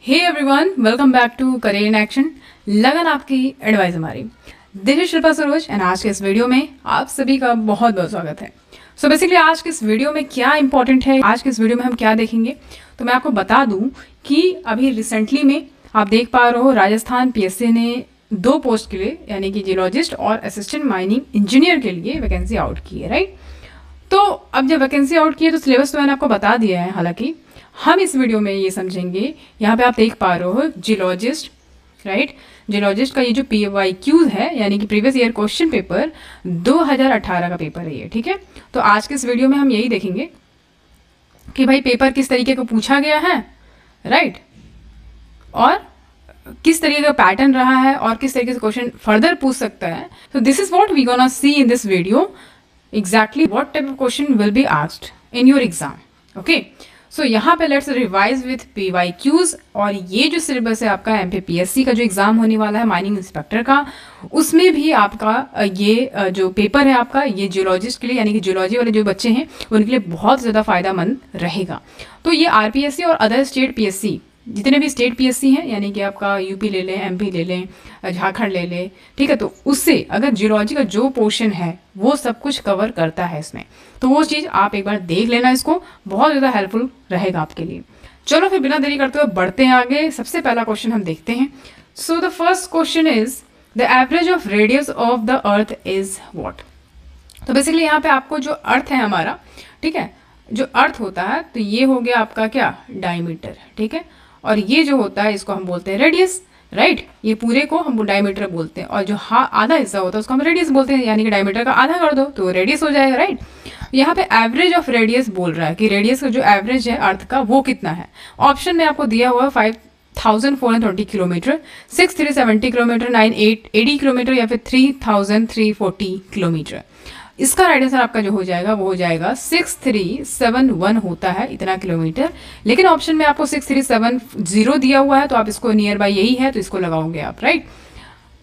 Hey everyone, welcome back to career in action. लगन आपकी advice हमारी। This is Shilpa Saroj and आज के इस वीडियो में आप सभी का बहुत बहुत स्वागत है। सो बेसिकली आज के इस वीडियो में क्या इंपॉर्टेंट है, आज के इस वीडियो में हम क्या देखेंगे, तो मैं आपको बता दूं कि अभी रिसेंटली में आप देख पा रहे हो राजस्थान पीएससी ने 2 पोस्ट के लिए यानी कि जियोलॉजिस्ट और असिस्टेंट माइनिंग इंजीनियर के लिए वैकेंसी आउट की है, राइट। तो अब जब वैकेंसी आउट की है तो सिलेबस तो मैंने आपको बता दिया है। हालांकि हम इस वीडियो में ये समझेंगे, यहाँ पे आप देख पा रहे हो जियोलॉजिस्ट, राइट। जियोलॉजिस्ट का ये जो PYQ है यानी कि प्रीवियस ईयर क्वेश्चन पेपर 2018 का पेपर है ये, ठीक है। तो आज के इस वीडियो में हम यही देखेंगे कि भाई पेपर किस तरीके का पूछा गया है, राइट, और किस तरीके का पैटर्न रहा है और किस तरीके से क्वेश्चन फर्दर पूछ सकता है। तो this is what we gonna see in this video, exactly what type of question will be asked in your exam. Okay, so यहाँ पे लेट्स रिवाइज विथ PYQs। और ये जो सिलेबस है आपका MPPSC का जो एग्जाम होने वाला है माइनिंग इंस्पेक्टर का, उसमें भी आपका ये जो पेपर है आपका ये जियोलॉजिस्ट के लिए यानी कि जियोलॉजी वाले जो बच्चे हैं उनके लिए बहुत ज़्यादा फायदेमंद रहेगा। तो ये RPSC और अदर स्टेट PSC जितने भी स्टेट PSC हैं यानी कि आपका UP ले लें, MP ले लें, झारखंड ले लें, ठीक है, तो उससे अगर जियोलॉजी का जो पोर्शन है वो सब कुछ कवर करता है इसमें, तो वो चीज़ आप एक बार देख लेना, इसको बहुत ज़्यादा हेल्पफुल रहेगा आपके लिए। चलो फिर बिना देरी करते हुए बढ़ते हैं आगे। सबसे पहला क्वेश्चन हम देखते हैं। So the first question is the average of radius of the earth is what. तो बेसिकली यहाँ पे आपको जो अर्थ है हमारा, ठीक है, जो अर्थ होता है तो ये हो गया आपका क्या, डायमीटर, ठीक है, और ये जो होता है इसको हम बोलते हैं रेडियस, राइट। ये पूरे को हम डायमीटर बोलते हैं और जो आधा हिस्सा होता है उसको हम रेडियस बोलते हैं, यानी कि डायमीटर का आधा कर दो तो रेडियस हो जाएगा, राइट। यहाँ पे एवरेज ऑफ रेडियस बोल रहा है कि रेडियस का जो एवरेज है अर्थ का वो कितना है। ऑप्शन में आपको दिया हुआ है 5420 किलोमीटर, 6370 किलोमीटर, 9880 किलोमीटर या फिर 3340 किलोमीटर। इसका राइट आंसर आपका जो हो जाएगा वो हो जाएगा 6371 होता है इतना किलोमीटर। लेकिन ऑप्शन में आपको 6370 दिया हुआ है तो आप इसको नियर बाय यही है तो इसको लगाओगे आप, राइट।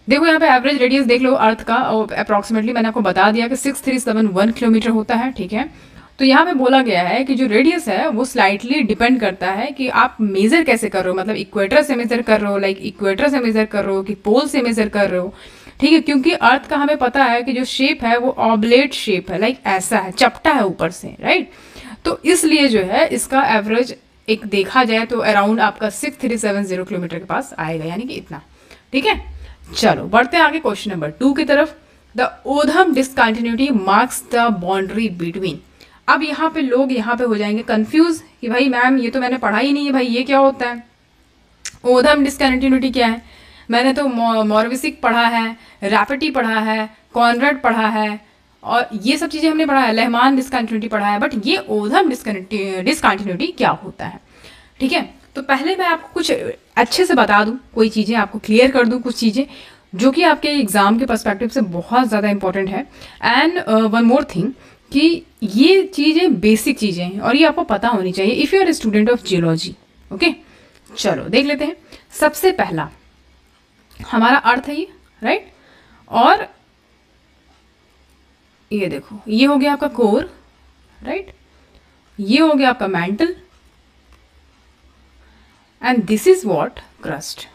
देखो यहाँ पे एवरेज रेडियस देख लो अर्थ का, अप्रॉक्सीमेटली मैंने आपको बता दिया कि 6371 किलोमीटर होता है, ठीक है। तो यहाँ पे बोला गया है कि जो रेडियस है वो स्लाइटली डिपेंड करता है कि आप मेजर कैसे कर रहे हो, मतलब इक्वेटर से मेजर कर रहे हो, लाइक इक्वेटर से मेजर कर रहे हो कि पोल से मेजर कर रहे हो, ठीक है। क्योंकि अर्थ का हमें पता है कि जो शेप है वो ऑब्लेट शेप है, लाइक ऐसा है, चपटा है ऊपर से, राइट। तो इसलिए जो है इसका एवरेज एक देखा जाए तो अराउंड आपका 6370 किलोमीटर के पास आएगा, यानी कि इतना, ठीक है। चलो बढ़ते हैं आगे क्वेश्चन नंबर 2 की तरफ। The Odham discontinuity marks the boundary between. अब यहाँ पे लोग यहाँ पे हो जाएंगे कंफ्यूज कि भाई मैम ये तो मैंने पढ़ा ही नहीं है, भाई ये क्या होता है, ओधम डिसकंटिन्यूटी क्या है। मैंने तो मॉर्विसिक पढ़ा है, रैफिटी पढ़ा है, कॉनराड पढ़ा है और ये सब चीज़ें हमने पढ़ा है, लेहमान डिसकंटिन्यूटी पढ़ा है, बट ये ओधम डिसकंटिन्यूटी क्या होता है, ठीक है। तो पहले मैं आपको कुछ अच्छे से बता दूं, कोई चीज़ें आपको क्लियर कर दूं, कुछ चीज़ें जो कि आपके एग्जाम के पर्सपेक्टिव से बहुत ज़्यादा इंपॉर्टेंट है। एंड वन मोर थिंग कि ये चीज़ें बेसिक चीज़ें हैं और ये आपको पता होनी चाहिए if you are student of geology. Okay, चलो देख लेते हैं। सबसे पहला हमारा अर्थ है ये, राइट, और ये देखो ये हो गया आपका कोर, राइट, ये हो गया आपका mantle and this is what crust.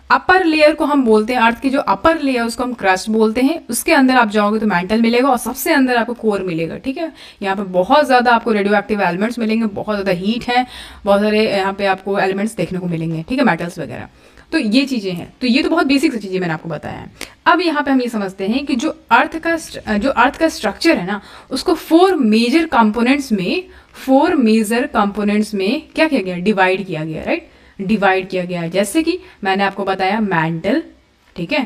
Upper layer को हम बोलते हैं, अर्थ की जो अपर लेयर उसको हम क्रस्ट बोलते हैं। उसके अंदर आप जाओगे तो मेंटल मिलेगा और सबसे अंदर आपको कोर मिलेगा, ठीक है। यहाँ पे बहुत ज़्यादा आपको रेडियो एक्टिव एलिमेंट्स मिलेंगे, बहुत ज़्यादा हीट है, बहुत सारे यहाँ पे आपको एलिमेंट्स देखने को मिलेंगे, ठीक है, मेटल्स वगैरह। तो ये चीज़ें हैं, तो ये तो बहुत बेसिक सी चीज़ें मैंने आपको बताया है। अब यहाँ पे हम ये समझते हैं कि जो अर्थ का स्ट्रक्चर है ना उसको 4 मेजर कंपोनेंट्स में क्या किया गया, डिवाइड किया गया, राइट, डिवाइड किया गया है। जैसे कि मैंने आपको बताया मैंटल, ठीक है,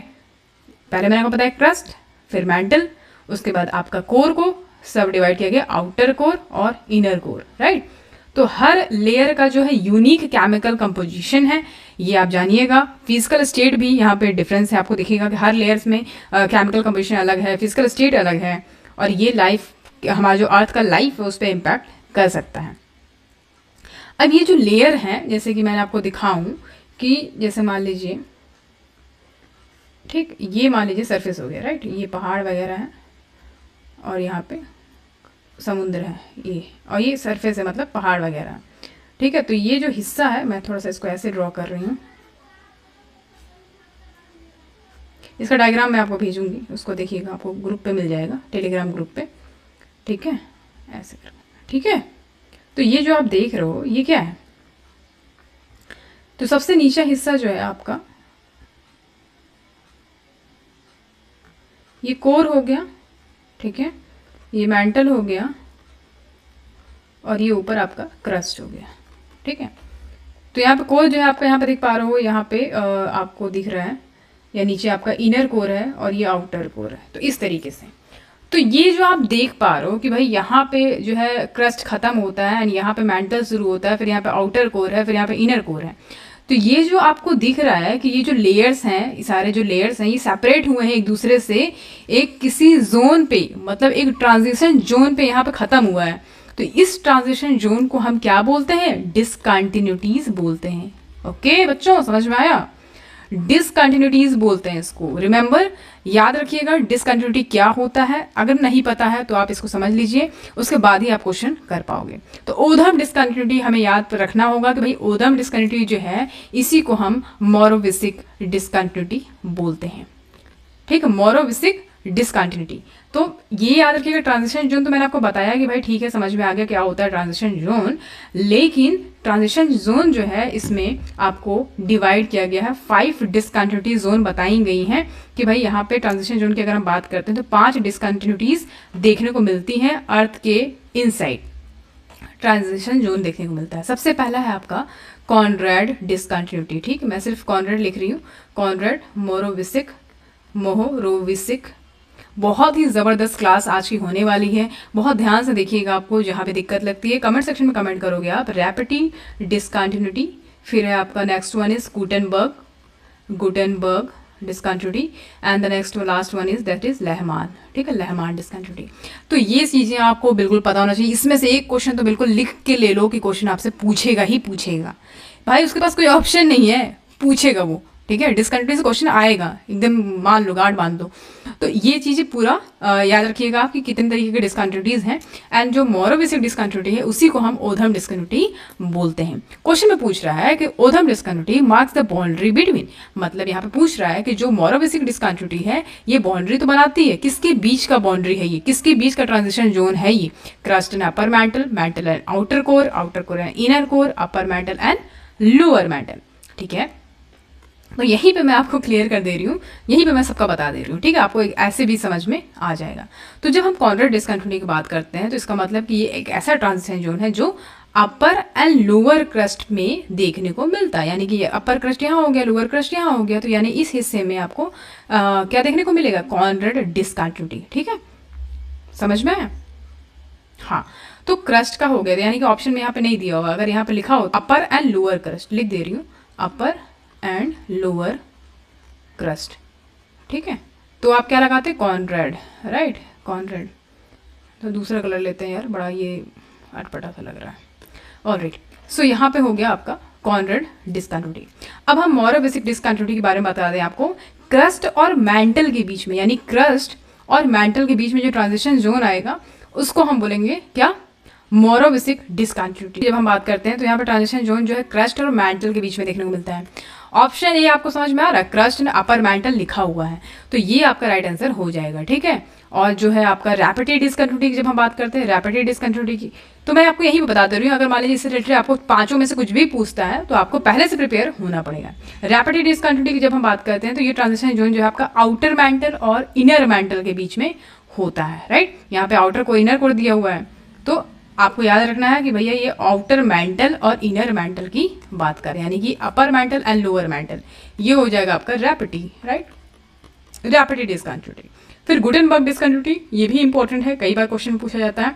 पहले मैंने आपको बताया क्रस्ट, फिर मैंटल, उसके बाद आपका कोर को सब डिवाइड किया गया, आउटर कोर और इनर कोर, राइट। तो हर लेयर का जो है यूनिक केमिकल कंपोजिशन है, ये आप जानिएगा। फिजिकल स्टेट भी यहाँ पे डिफरेंस है, आपको दिखेगा कि हर लेयर्स में केमिकल कंपोजिशन अलग है, फिजिकल स्टेट अलग है और ये लाइफ, हमारा जो अर्थ का लाइफ है उस पर इम्पैक्ट कर सकता है। अब ये जो लेयर हैं, जैसे कि मैंने आपको दिखाऊं कि जैसे मान लीजिए, ठीक, ये मान लीजिए सरफेस हो गया, राइट, ये पहाड़ वगैरह है और यहाँ पे समुद्र है ये, और ये सरफेस है मतलब पहाड़ वगैरह, ठीक है। तो ये जो हिस्सा है, मैं थोड़ा सा इसको ऐसे ड्रॉ कर रही हूँ, इसका डायग्राम मैं आपको भेजूंगी, उसको देखिएगा, आपको ग्रुप पे मिल जाएगा, टेलीग्राम ग्रुप पे, ठीक है, ऐसे कर, ठीक है। तो ये जो आप देख रहे हो ये क्या है, तो सबसे नीचा हिस्सा जो है आपका ये कोर हो गया, ठीक है, ये मेंटल हो गया, और ये ऊपर आपका क्रस्ट हो गया, ठीक है। तो यहाँ पे कोर जो है आपका, यहाँ पे देख पा रहे हो, यहाँ पे आपको दिख रहा है, या नीचे आपका इनर कोर है और ये आउटर कोर है। तो इस तरीके से, तो ये जो आप देख पा रहे हो कि भाई यहाँ पे जो है क्रस्ट खत्म होता है एंड यहाँ पे मेंटल शुरू होता है, फिर यहाँ पे आउटर कोर है, फिर यहाँ पे इनर कोर है। तो ये जो आपको दिख रहा है कि ये जो लेयर्स हैं, ये सारे जो लेयर्स हैं, ये सेपरेट हुए हैं एक दूसरे से, एक किसी जोन पे, मतलब एक ट्रांजिशन जोन पे यहाँ पे खत्म हुआ है। तो इस ट्रांजिशन जोन को हम क्या बोलते हैं, डिसकंटिन्यूटीज बोलते हैं। ओके बच्चों, समझ में आया, डिसकंटिन्यूटीज बोलते हैं इसको। रिमेंबर, याद रखिएगा डिसकंटिन्यूटी क्या होता है, अगर नहीं पता है तो आप इसको समझ लीजिए, उसके बाद ही आप क्वेश्चन कर पाओगे। तो ओधम डिसकंटिन्यूटी हमें याद रखना होगा कि भाई ओधम डिसकंटिन्यूटी जो है इसी को हम मोरोविसिक डिसकंटिन्यूटी बोलते हैं, ठीक है, मोरोविसिक डिसकंटिन्यूटी। तो ये याद रखिएगा। ट्रांजिशन जोन तो मैंने आपको बताया कि भाई ठीक है, समझ में आ गया क्या होता है ट्रांजिशन जोन, लेकिन ट्रांजिशन जोन जो है इसमें आपको डिवाइड किया गया है, 5 डिसकंटिन्यूटी जोन बताई गई हैं कि भाई यहाँ पे ट्रांजिशन जोन की अगर हम बात करते हैं तो 5 डिसकंटिन्यूटीज देखने को मिलती हैं अर्थ के इनसाइड, ट्रांजिशन जोन देखने को मिलता है। सबसे पहला है आपका कॉनरेड डिसकंटिन्यूटी, ठीक है, मैं सिर्फ कॉनरेड लिख रही हूँ, कॉनरेड मोरोविसिक। बहुत ही ज़बरदस्त क्लास आज की होने वाली है, बहुत ध्यान से देखिएगा, आपको जहाँ पे दिक्कत लगती है कमेंट सेक्शन में कमेंट करोगे आप। रैपिटी डिसकंटिन्यूटी, फिर है आपका next one is Gutenberg discontinuity, and the next last one is that is Lehmann, ठीक है, लेहमान डिसकंटिन्यूटी। तो ये चीज़ें आपको बिल्कुल पता होना चाहिए। इसमें से एक क्वेश्चन तो बिल्कुल लिख के ले लो कि क्वेश्चन आपसे पूछेगा ही पूछेगा, भाई उसके पास कोई ऑप्शन नहीं है, पूछेगा वो, ठीक है, डिसकंटिन्यूटी से क्वेश्चन आएगा, एकदम मान लो, गार्ड बांध दो। तो ये चीज़ें पूरा याद रखिएगा आप कि कितने तरीके के डिसकंटिन्यूटीज हैं, एंड जो मोरोविसिक डिसकंटिन्यूटी है उसी को हम ओधम डिसकंटिन्यूटी बोलते हैं। क्वेश्चन में पूछ रहा है कि Odham discontinuity marks the boundary between, मतलब यहाँ पे पूछ रहा है कि जो मोरोविसिक डिसकंटिन्यूटी है ये बाउंड्री तो बनाती है, किसके बीच का बाउंड्री है ये, किसके बीच का ट्रांजिशन जोन है ये, crust and upper mantle, mental and outer core and inner core, upper mantle and lower mental, ठीक है। तो यहीं पे मैं आपको क्लियर कर दे रही हूँ, यहीं पे मैं सबका बता दे रही हूँ, ठीक है, आपको ऐसे भी समझ में आ जाएगा। तो जब हम कॉनरेड डिसकंटिन्यूटी की बात करते हैं तो इसका मतलब कि ये एक ऐसा ट्रांजिशन जोन है जो अपर एंड लोअर क्रस्ट में देखने को मिलता है, यानी कि ये अपर क्रस्ट यहाँ हो गया, लोअर क्रस्ट यहाँ हो गया, तो यानी इस हिस्से में आपको क्या देखने को मिलेगा, कॉनरेड डिसकंटिन्यूटी, ठीक है, समझ में आया। हाँ, तो क्रस्ट का हो गया, यानी कि ऑप्शन में यहाँ पे नहीं दिया होगा, अगर यहाँ पे लिखा हो अपर एंड लोअर क्रस्ट, लिख दे रही हूँ, अपर एंड लोअर क्रस्ट, ठीक है। तो आप क्या लगाते हैं, कॉनरेड, राइट, कॉनरेड। तो दूसरा कलर लेते हैं यार, बड़ा ये अटपटा सा लग रहा है। ऑलराइट, सो यहाँ पे हो गया आपका कॉनरेड डिसकंटिन्यूटी। अब हम मोरोविसिक डिसकंटिन्यूटी के बारे में बता दें आपको। क्रस्ट और मेंटल के बीच में, यानी क्रस्ट और मेंटल के बीच में जो ट्रांजिशन जोन आएगा उसको हम बोलेंगे क्या, मोरोविसिक डिसकंटिन्यूटी। जब हम बात करते हैं तो यहाँ पे ट्रांजिशन जोन जो है क्रस्ट और मेंटल के बीच में देखने को मिलता है। ऑप्शन ए आपको समझ में आ रहा है, क्रस्ट एंड अपर मेंटल लिखा हुआ है, तो ये आपका राइट आंसर हो जाएगा, ठीक है। और जो है आपका रैपिड डिसकंटिन्यूटी की जब हम बात करते हैं, रैपिड डिसकंटिन्यूटी की, तो मैं आपको यही बता दे रही हूँ, अगर मान लीजिए इससे रिलेटेड आपको पांचों में से कुछ भी पूछता है तो आपको पहले से प्रिपेयर होना पड़ेगा। रैपिड डिसकंटिन्यूटी की जब हम बात करते हैं तो ये ट्रांजिशन जोन जो है आपका आउटर मेंटल और इनर मेंटल के बीच में होता है, राइट। यहाँ पे आउटर को इनर को दिया हुआ है, तो आपको याद रखना है कि भैया ये आउटर मेंटल और इनर मेंटल की बात करें, यानी कि upper mantle and lower mental, ये हो जाएगा आपका रैपिडी, राइट, रैपिडी डिसकंटिन्यूटी। फिर गुटेनबर्ग डिसकंटिन्यूटी, ये भी इंपॉर्टेंट है, कई बार क्वेश्चन पूछा जाता है।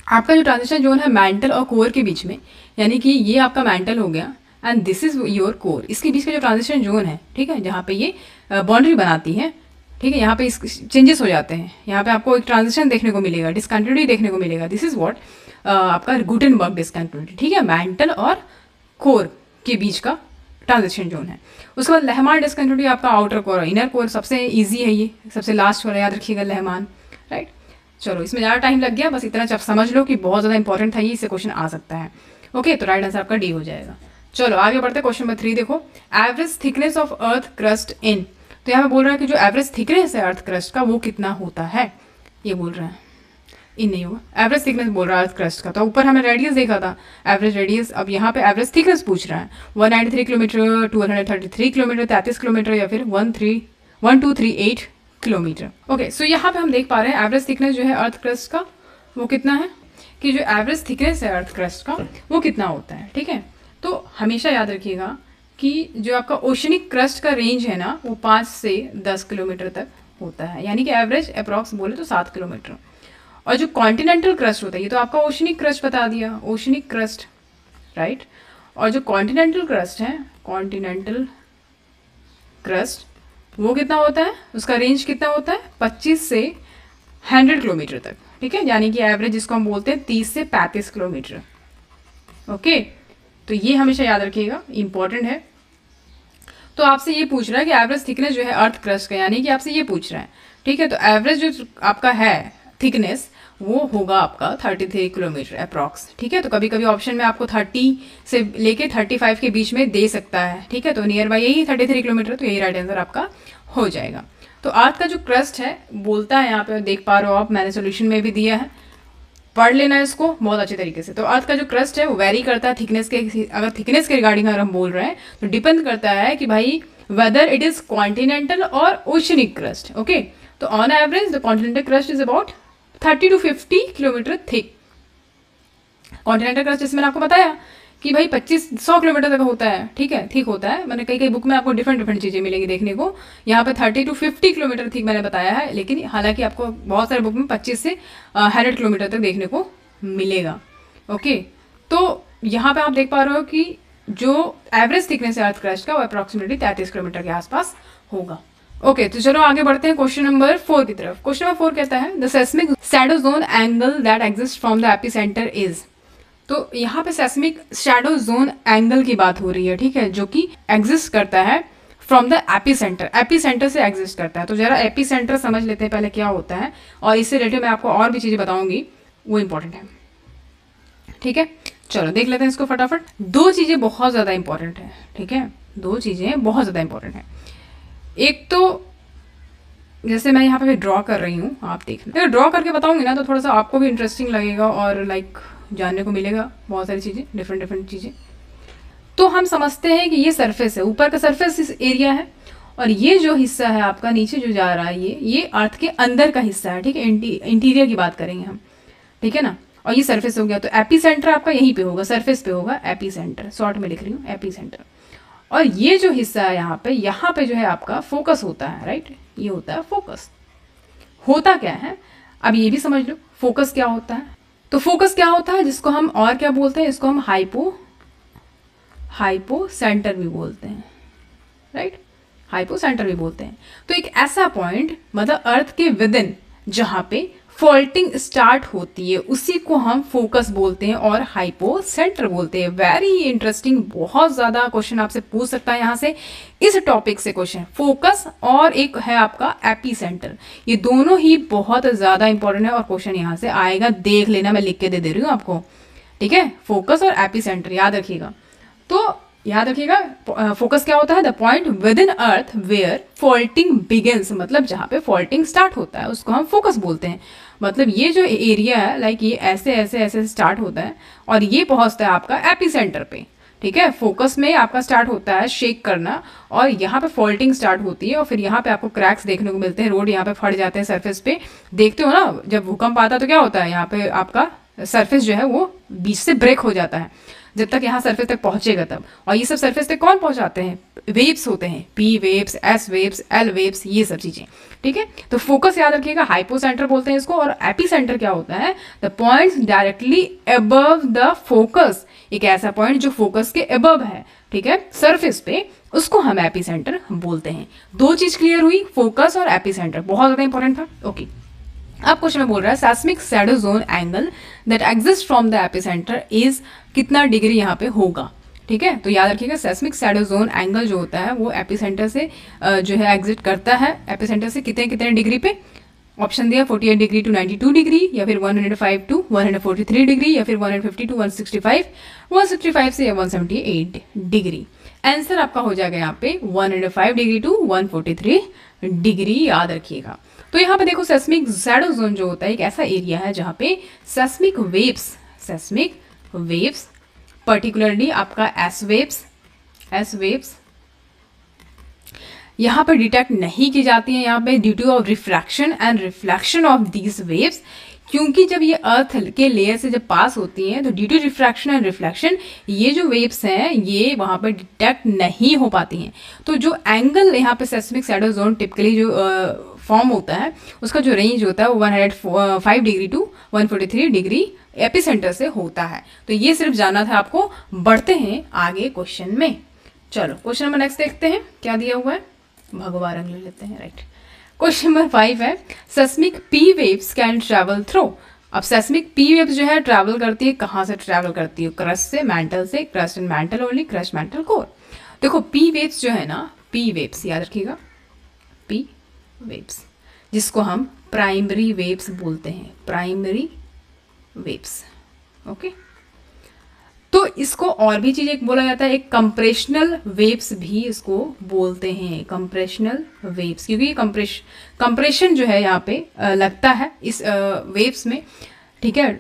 आपका जो ट्रांजिशन जोन है मेंटल और कोर के बीच में, यानी कि ये आपका मेंटल हो गया and this is your core, इसके बीच का जो ट्रांजिशन जोन है, ठीक है, जहाँ पे ये बाउंड्री बनाती है, ठीक है, यहाँ पे चेंजेस हो जाते हैं, यहाँ पे आपको एक ट्रांजिशन देखने को मिलेगा, डिसकंटिन्यूटी देखने को मिलेगा। दिस इज व्हाट आपका गुटेनबर्ग डिसकंटिन्यूटी, ठीक है, मेंटल और कोर के बीच का ट्रांजिशन जोन है। उसके बाद लेहमान डिसकंटिन्यूटी आपका आउटर कोर और इनर कोर, सबसे इजी है ये, सबसे लास्ट वाला याद रखिएगा, लेहमान, राइट। चलो, इसमें ज़्यादा टाइम लग गया, बस इतना जब समझ लो कि बहुत ज़्यादा इंपॉर्टेंट था ये, इससे क्वेश्चन आ सकता है। ओके, तो राइट आंसर आपका डी हो जाएगा। चलो आगे बढ़ते हैं, क्वेश्चन नंबर 3 देखो, average thickness of earth crust in. तो यहाँ पे बोल रहा है कि जो एवरेज थिकनेस है अर्थ क्रस्ट का वो कितना होता है, ये बोल रहा है, इन नहीं होगा, एवरेज थिकनेस बोल रहा है अर्थ क्रस्ट का। तो ऊपर हमने रेडियस देखा था, एवरेज रेडियस, अब यहाँ पे एवरेज थिकनेस पूछ रहा है। 193 किलोमीटर, 233 किलोमीटर, 33 किलोमीटर, या फिर 1238 किलोमीटर। ओके, सो यहाँ पे हम देख पा रहे हैं एवरेज थिकनेस जो है अर्थ क्रस्ट का वो कितना है, कि जो एवरेज थिकनेस है अर्थ क्रस्ट का वो कितना होता है। ठीक है, तो हमेशा याद रखिएगा कि जो आपका ओशनिक क्रस्ट का रेंज है ना वो 5 से 10 किलोमीटर तक होता है, यानी कि एवरेज अप्रॉक्स बोले तो 7 किलोमीटर। और जो कॉन्टिनेंटल क्रस्ट होता है, ये तो आपका ओशनिक क्रस्ट बता दिया, ओशनिक क्रस्ट, राइट। और जो कॉन्टिनेंटल क्रस्ट है, कॉन्टिनेंटल क्रस्ट वो कितना होता है, उसका रेंज कितना होता है, 25 से 100 किलोमीटर तक। ठीक है, यानी कि एवरेज जिसको हम बोलते हैं 30 से 35 किलोमीटर। ओके, तो ये हमेशा याद रखिएगा, इंपॉर्टेंट है। तो आपसे ये पूछ रहा है कि एवरेज थिकनेस जो है अर्थ क्रस्ट का, यानी कि आपसे ये पूछ रहा है। ठीक है, तो एवरेज जो आपका है थिकनेस वो होगा आपका 33 किलोमीटर अप्रॉक्स। ठीक है, तो कभी कभी ऑप्शन में आपको 30 से लेके 35 के बीच में दे सकता है। ठीक है, तो नियर बाई यही 33 किलोमीटर, तो यही राइट आंसर आपका हो जाएगा। तो अर्थ का जो क्रस्ट है बोलता है, यहाँ पे देख पा रहे हो आप, मैंने सोल्यूशन में भी दिया है, पढ़ लेना है इसको बहुत अच्छे तरीके से। तो अर्थ का जो क्रस्ट है वो वेरी करता है थिकनेस के, अगर थिकनेस के रिगार्डिंग अगर हम बोल रहे हैं तो डिपेंड करता है कि भाई वेदर इट इज कॉन्टिनेंटल और ओशनिक क्रस्ट। ओके, तो on average the continental crust is about 30 to 50 kilometre thick. Continental crust जैसे मैंने आपको बताया कि भाई 2500 किलोमीटर तक होता है। ठीक है, ठीक होता है, मैंने कई बुक में आपको डिफरेंट चीज़ें मिलेंगी देखने को। यहाँ पे 30 to 50 किलोमीटर थिक मैंने बताया है, लेकिन हालांकि आपको बहुत सारे बुक में 25 से 100 किलोमीटर तक देखने को मिलेगा। ओके, तो यहाँ पे आप देख पा रहे हो कि जो एवरेज थिकनेस है अर्थ क्रस्ट का वो अप्रॉक्सीमेटली 33 किलोमीटर के आसपास होगा। ओके, तो चलो आगे बढ़ते हैं क्वेश्चन नंबर 4 की तरफ। क्वेश्चन नंबर 4 कहता है the seismic shadow zone angle that exist from the epicentre is. तो यहाँ पे सेस्मिक शैडो जोन एंगल की बात हो रही है। ठीक है, जो कि एग्जिस्ट करता है फ्रॉम द एपिसेंटर, एपिसेंटर से एग्जिस्ट करता है। तो जरा एपिसेंटर समझ लेते हैं पहले क्या होता है, और इससे रिलेटेड मैं आपको और भी चीजें बताऊंगी, वो इंपॉर्टेंट है। ठीक है, चलो देख लेते हैं इसको फटाफट। दो चीजें बहुत ज्यादा इंपॉर्टेंट है। ठीक है, दो चीजें बहुत ज्यादा इंपॉर्टेंट है। एक तो जैसे मैं यहाँ पे ड्रॉ कर रही हूँ, आप देखना, अगर ड्रॉ करके बताऊंगी ना तो थोड़ा सा आपको भी इंटरेस्टिंग लगेगा और लाइक जानने को मिलेगा बहुत सारी चीज़ें, डिफरेंट चीज़ें। तो हम समझते हैं कि ये सरफेस है, ऊपर का सरफेस एरिया है, और ये जो हिस्सा है आपका नीचे जो जा रहा है ये अर्थ के अंदर का हिस्सा है। ठीक है, इंटीरियर की बात करेंगे हम। ठीक है ना, और ये सरफेस हो गया, तो एपी सेंटर आपका यहीं पे होगा, सरफेस पे होगा एपी सेंटर, शॉर्ट में लिख रही हूँ एपी सेंटर। और ये जो हिस्सा है यहाँ पे जो है आपका फोकस होता है, राइट, ये होता है फोकस। होता क्या है अब ये भी समझ लो, फोकस क्या होता है। तो फोकस क्या होता है, जिसको हम और क्या बोलते हैं, इसको हम हाइपो सेंटर भी बोलते हैं, राइट, हाइपो सेंटर भी बोलते हैं। तो एक ऐसा पॉइंट मतलब अर्थ के विद इन जहां पे फॉल्टिंग स्टार्ट होती है उसी को हम फोकस बोलते हैं और हाइपो सेंटर बोलते हैं। वेरी इंटरेस्टिंग, बहुत ज्यादा क्वेश्चन आपसे पूछ सकता है यहाँ से इस टॉपिक से क्वेश्चन, फोकस और एक है आपका एपी सेंटर, ये दोनों ही बहुत ज्यादा इंपॉर्टेंट है और क्वेश्चन यहाँ से आएगा, देख लेना, मैं लिख के दे रही हूँ आपको। ठीक है, फोकस और एपी सेंटर याद रखिएगा। तो याद रखिएगा फोकस क्या होता है, the point within earth where faulting begins, मतलब जहां पे फॉल्टिंग स्टार्ट होता है उसको हम फोकस बोलते हैं। मतलब ये जो एरिया है लाइक ये ऐसे ऐसे ऐसे स्टार्ट होता है और ये पहुंचता है आपका एपी सेंटर पे। ठीक है, फोकस में आपका स्टार्ट होता है शेक करना और यहाँ पे फॉल्टिंग स्टार्ट होती है और फिर यहाँ पे आपको क्रैक्स देखने को मिलते हैं, रोड यहाँ पे फट जाते हैं सरफेस पे, देखते हो ना, जब भूकंप आता है तो क्या होता है, यहाँ पे आपका सरफेस जो है वो बीच से ब्रेक हो जाता है जब तक यहाँ सरफेस तक पहुंचेगा तब। और ये सब सरफेस तक कौन पहुंचाते हैं, वेव्स होते हैं, P waves, S waves, L waves, ये सब चीजें। ठीक है, तो फोकस याद रखिएगा, हाइपो सेंटर बोलते हैं इसको। और एपी सेंटर क्या होता है, the point directly above the focus, एक ऐसा पॉइंट जो फोकस के अबव है, ठीक है, सरफेस पे, उसको हम एपी सेंटर बोलते हैं। दो चीज क्लियर हुई, फोकस और एपी सेंटर, बहुत ज्यादा इंपॉर्टेंट था। ओके, अब क्वेश्चन में बोल रहा है seismic shadow zone angle that exist from the epicentre is, कितना डिग्री यहाँ पे होगा। ठीक है, तो याद रखिएगा सेस्मिक शैडो जोन एंगल जो होता है वो एपिसेंटर से जो है एग्जिट करता है, एपिसेंटर से कितने कितने डिग्री पे, ऑप्शन दिया 48 डिग्री टू 92 डिग्री, या फिर 105 टू 143 डिग्री, या फिर 150 टू 165, 165 से 178 डिग्री। आंसर आपका हो जाएगा यहाँ पे 105 डिग्री टू 143 डिग्री, याद रखिएगा। तो यहाँ पे देखो सेस्मिक शैडो जोन जो होता है एक ऐसा एरिया है जहाँ पे सेस्मिक वेव्स पर्टिकुलरली आपका एस वेव्स यहाँ पर डिटेक्ट नहीं की जाती है यहाँ पे due two of refraction and reflection of these waves, क्योंकि जब ये अर्थ के लेयर से जब पास होती हैं तो due to refraction and reflection ये जो वेव्स हैं ये वहाँ पर डिटेक्ट नहीं हो पाती हैं। तो जो एंगल यहाँ पे सेस्मिक शैडो जोन टिपिकली जो फॉर्म होता है उसका जो रेंज होता है वो 105 डिग्री टू 143 डिग्री एपिसेंटर से होता है। तो ये सिर्फ जानना था आपको। बढ़ते हैं आगे क्वेश्चन में। चलो क्वेश्चन नंबर नेक्स्ट देखते हैं क्या दिया हुआ है, भगवा रंग ले लेते हैं, राइट। क्वेश्चन नंबर 5 है seismic P waves can travel through. अब सेस्मिक पी वेव्स जो है ट्रैवल करती है, कहाँ से ट्रैवल करती है, क्रस्ट से, मेंटल से, crust and mental only, crust mantle core. देखो पी वेव्स जो है ना, पी वेव्स याद रखिएगा, पी वेव्स जिसको हम प्राइमरी वेव्स बोलते हैं, प्राइमरी वेव्स, ओके। तो इसको और भी चीज़ एक बोला जाता है, एक कंप्रेशनल वेव्स भी इसको बोलते हैं, कंप्रेशनल वेव्स, क्योंकि ये कंप्रेशन जो है यहाँ पे लगता है इस वेव्स में, ठीक है।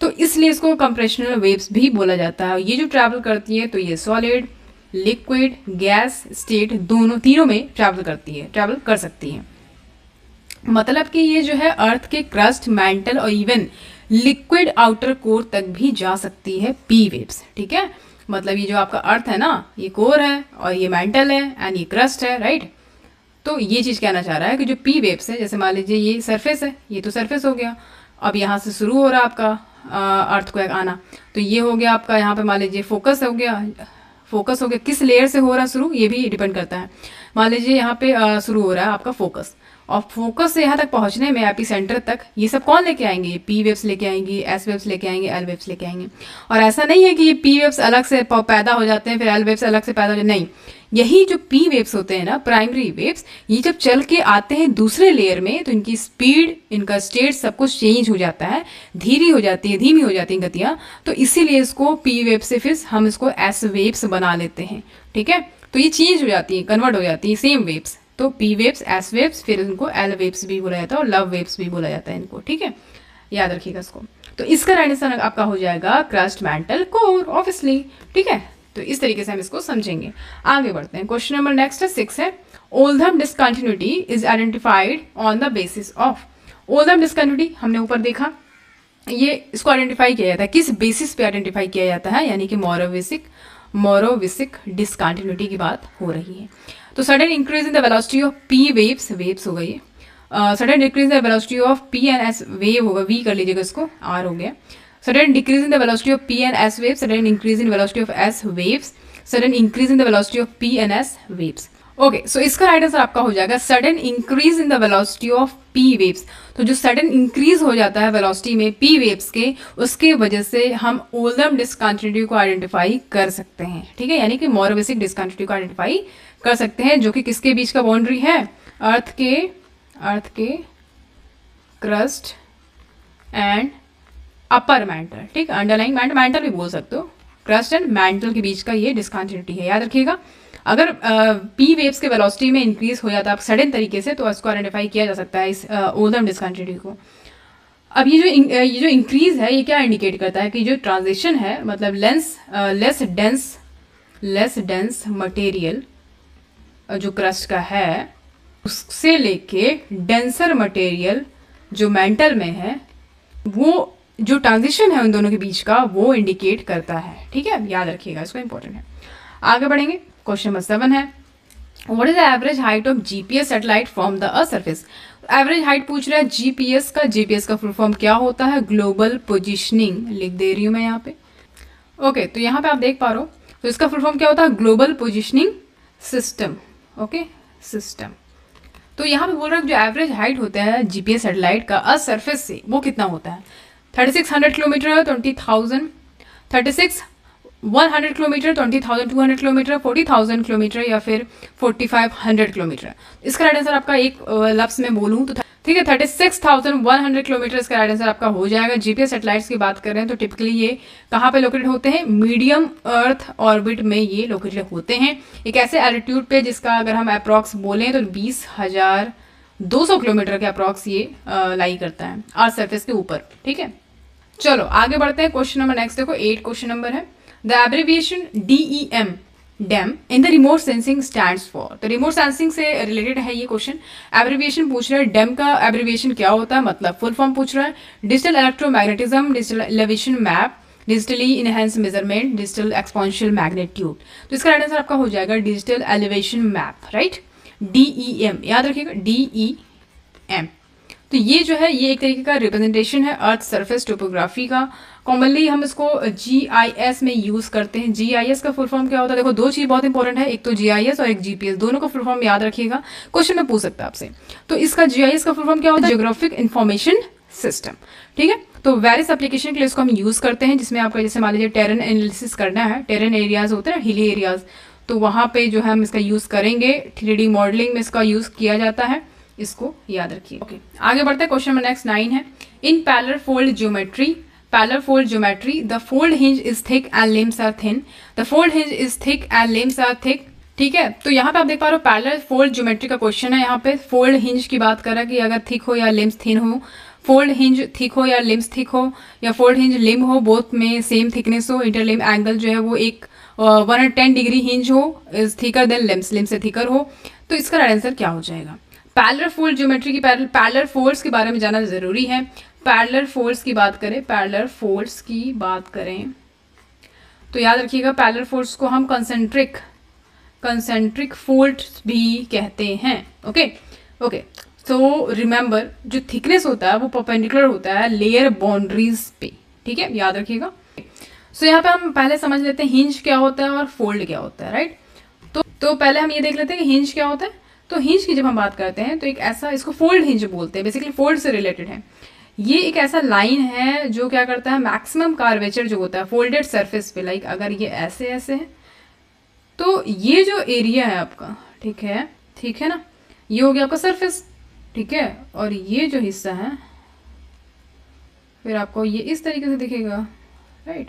तो इसलिए इसको कंप्रेशनल वेव्स भी बोला जाता है। ये जो ट्रैवल करती है तो ये सॉलिड, लिक्विड, गैस स्टेट तीनों में ट्रैवल कर सकती है। मतलब कि ये जो है अर्थ के क्रस्ट, मेंटल और इवन लिक्विड आउटर कोर तक भी जा सकती है पी वेव्स, ठीक है। मतलब ये जो आपका अर्थ है ना, ये कोर है और ये मेंटल है एंड ये क्रस्ट है, राइट। तो ये चीज़ कहना चाह रहा है कि जो पी वेव्स है, जैसे मान लीजिए ये सरफेस है, ये तो सरफेस हो गया, अब यहाँ से शुरू हो रहा है आपका अर्थ को आना, तो ये हो गया आपका यहाँ पे मान लीजिए फोकस हो गया, किस लेयर से हो रहा है शुरू ये भी डिपेंड करता है। मान लीजिए यहाँ पे शुरू हो रहा है आपका फोकस, और फोकस से यहाँ तक पहुँचने में एपी सेंटर तक ये सब कौन लेके आएंगे, पी वेव्स लेके आएंगी, एस वेव्स लेके आएंगे, एल वेव्स लेके आएंगे। और ऐसा नहीं है कि ये पी वेव्स अलग से पैदा हो जाते हैं फिर एल वेव्स अलग से पैदा हो जाते, नहीं, यही जो पी वेव्स होते हैं ना, प्राइमरी वेव्स, ये जब चल के आते हैं दूसरे लेयर में तो इनकी स्पीड, इनका स्टेट सब कुछ चेंज हो जाता है, धीमी हो जाती है गतियाँ। तो इसीलिए इसको पी वेव से फिर हम इसको एस वेव्स बना लेते हैं, ठीक है। तो ये चेंज हो जाती है, कन्वर्ट हो जाती है सेम वेव्स, तो पी वेव्स, एस वेव्स, फिर इनको एल वेव्स भी बोला जाता है और लव वेव्स भी बोला जाता है इनको, ठीक है, याद रखिएगा इसको। तो इसका राइट आंसर आपका हो जाएगा क्रस्ट, मेंटल, कोर, ऑब्वियसली, ठीक है। तो इस तरीके से हम इसको समझेंगे। आगे बढ़ते हैं। क्वेश्चन नंबर नेक्स्ट है 6 है Oldham discontinuity is identified on the basis of. Oldham discontinuity हमने ऊपर देखा, ये इसको आइडेंटिफाई किया जाता है, किस बेसिस पे आइडेंटिफाई किया जाता है, यानी कि मोरोविसिक डिसकंटिन्यूटी की बात हो रही है। तो sudden increase in the velocity of P waves हो गई, sudden decrease in the velocity of P and S wave होगा, वी कर लीजिएगा इसको, आर हो गया। Sudden decrease in the velocity of P and S wave, sudden increase in velocity of S waves, sudden increase in the velocity of P and S waves. Okay, so इसका right answer आपका हो जाएगा sudden increase in the velocity of P waves. तो जो sudden increase हो जाता है velocity में पी वेव्स के, उसके वजह से हम ओल्डहम डिसकंटिन्यूटी को आइडेंटिफाई कर सकते हैं, ठीक है, यानी कि मोरोविसिक डिसकंटिन्यूटी को आइडेंटिफाई कर सकते हैं, जो कि किसके बीच का बाउंड्री है, अर्थ के क्रस्ट एंड अपर मेंटल, ठीक, अंडरलाइंग मेंटल भी बोल सकते हो, क्रस्ट एंड मेंटल के बीच का ये डिसकंटिन्यूटी है, याद रखिएगा। अगर पी वेव्स के वेलोसिटी में इंक्रीज हो जाता है सडन तरीके से तो इसको आइडेंटिफाई किया जा सकता है इस ओल्डहम डिसकंटिन्यूटी को। अब ये जो इंक्रीज है ये क्या इंडिकेट करता है कि जो ट्रांजिशन है, मतलब लेस डेंस मटेरियल जो क्रस्ट का है उससे लेके डेंसर मटेरियल जो मेंटल में है, वो जो ट्रांजिशन है उन दोनों के बीच का वो इंडिकेट करता है, ठीक है, याद रखिएगा, इसको इंपॉर्टेंट है। आगे बढ़ेंगे। क्वेश्चन नंबर 7 है what is the average height of GPS satellite from the earth surface. Average height पूछ रहा है जीपीएस का फुल फॉर्म क्या होता है, ग्लोबल पोजिशनिंग, लिख दे रही हूँ मैं यहाँ पे। ओके, तो यहाँ पे आप देख पा रहे हो, तो इसका फुल फॉर्म क्या होता है, global positioning system, okay, system. तो यहाँ पे बोल रहा है जो एवरेज हाइट होता है जीपीएस सैटेलाइट का अर्थ सरफेस से वो कितना होता है, 3600 किलोमीटर, 20,000, 100 किलोमीटर, 20,200 किलोमीटर, 40,000 किलोमीटर या फिर 4,500 किलोमीटर। इसका राइट आंसर आपका एक लफ्स में बोलूँ तो ठीक है। 36,100 किलोमीटर इसका राइट आंसर आपका हो जाएगा। जीपीएस सैटेलाइट्स की बात करें तो टिपिकली ये कहाँ पे लोकेटेड होते हैं, मीडियम अर्थ ऑर्बिट में ये लोकेटेड होते हैं। एक ऐसे एल्टीट्यूड पे जिसका अगर हम अप्रॉक्स बोलें तो 20,200 किलोमीटर के अप्रॉक्स ये लाई करता है अर्थ सरफेस के ऊपर। ठीक है, चलो आगे बढ़ते हैं। क्वेश्चन नंबर नेक्स्ट देखो, 8 क्वेश्चन नंबर है। The abbreviation DEM dam in the remote sensing stands for. तो रिमोट सेंसिंग से रिलेटेड है ये क्वेश्चन। एब्रिविएशन पूछ रहा है, डैम का एब्रिविएशन क्या होता है, मतलब फुल फॉर्म पूछ रहा है। Digital electromagnetism, digital elevation map, digitally enhance measurement, digital exponential magnitude. तो इसका राइट आंसर आपका हो जाएगा digital elevation map, right. DEM याद रखिएगा, DEM। तो ये जो है ये एक तरीके का रिप्रेजेंटेशन है अर्थ सरफेस टोपोग्राफी का। कॉमनली हम इसको GIS में यूज करते हैं। GIS का फुल फॉर्म क्या होता है, देखो दो चीज बहुत इंपॉर्टेंट है, एक तो GIS और एक GPS, दोनों का फुल फॉर्म याद रखिएगा, क्वेश्चन में पूछ सकता है आपसे। तो इसका GIS का फुल फॉर्म क्या होता है, जियोग्राफिक इंफॉर्मेशन सिस्टम। ठीक है, तो वेरियस एप्लीकेशन के लिए इसको हम यूज करते हैं, जिसमें आपका जैसे मान लीजिए टेरेन एनालिसिस करना है, टेरेन एरियाज होते हैं हिली एरियाज, तो वहां पे जो है हम इसका यूज करेंगे। 3D मॉडलिंग में इसका यूज किया जाता है, इसको याद रखिए। ओके, आगे बढ़ते हैं। क्वेश्चन नंबर नेक्स्ट 9 है। In parallel fold geometry, parallel fold geometry the fold hinge is thick and limbs are thin. The fold hinge is thick and limbs are thick. ठीक है, तो यहाँ पे आप देख पा रहे हो पैरेलल फोल्ड ज्योमेट्री का क्वेश्चन है। यहाँ पे फोल्ड हिंज की बात कर रहा है कि अगर थिक हो या लिम्स थिन हो, फोल्ड हिंज थिक हो या लिम्स थिक हो, या फोल्ड हिंज लिम हो, बोथ में सेम थिकनेस हो, इंटरलिम एंगल जो है वो एक 110 डिग्री हिंज हो, is thicker than limbs, limbs से थिकर हो। तो इसका राइट आंसर क्या हो जाएगा। पैरेलल फोल्ड ज्योमेट्री की पैरेलल फोल्ड्स के बारे में जानना जरूरी है। पैरेलल फोल्ड्स की बात करें, पैरेलल फोल्ड्स की बात करें तो याद रखिएगा पैरेलल फोल्ड्स को हम कंसेंट्रिक फोल्ड्स भी कहते हैं। ओके ओके, तो रिमेंबर जो थिकनेस होता है वो परपेंडिकुलर होता है लेयर बाउंड्रीज पे। ठीक है, याद रखिएगा। सो यहाँ पे हम पहले समझ लेते हैं हिंज क्या होता है और फोल्ड क्या होता है, राइट। तो पहले हम ये देख लेते हैं कि हिंज क्या होता है। तो हिंज की जब हम बात करते हैं तो एक ऐसा, इसको फोल्ड हिंज बोलते हैं, बेसिकली फोल्ड से रिलेटेड है। ये एक ऐसा लाइन है जो क्या करता है, मैक्सिमम कार्वेचर जो होता है फोल्डेड सरफेस पे, लाइक अगर ये ऐसे ऐसे है तो ये जो एरिया है आपका, ठीक है ना, ये हो गया आपका सरफेस। ठीक है, और ये जो हिस्सा है फिर आपको ये इस तरीके से दिखेगा, राइट।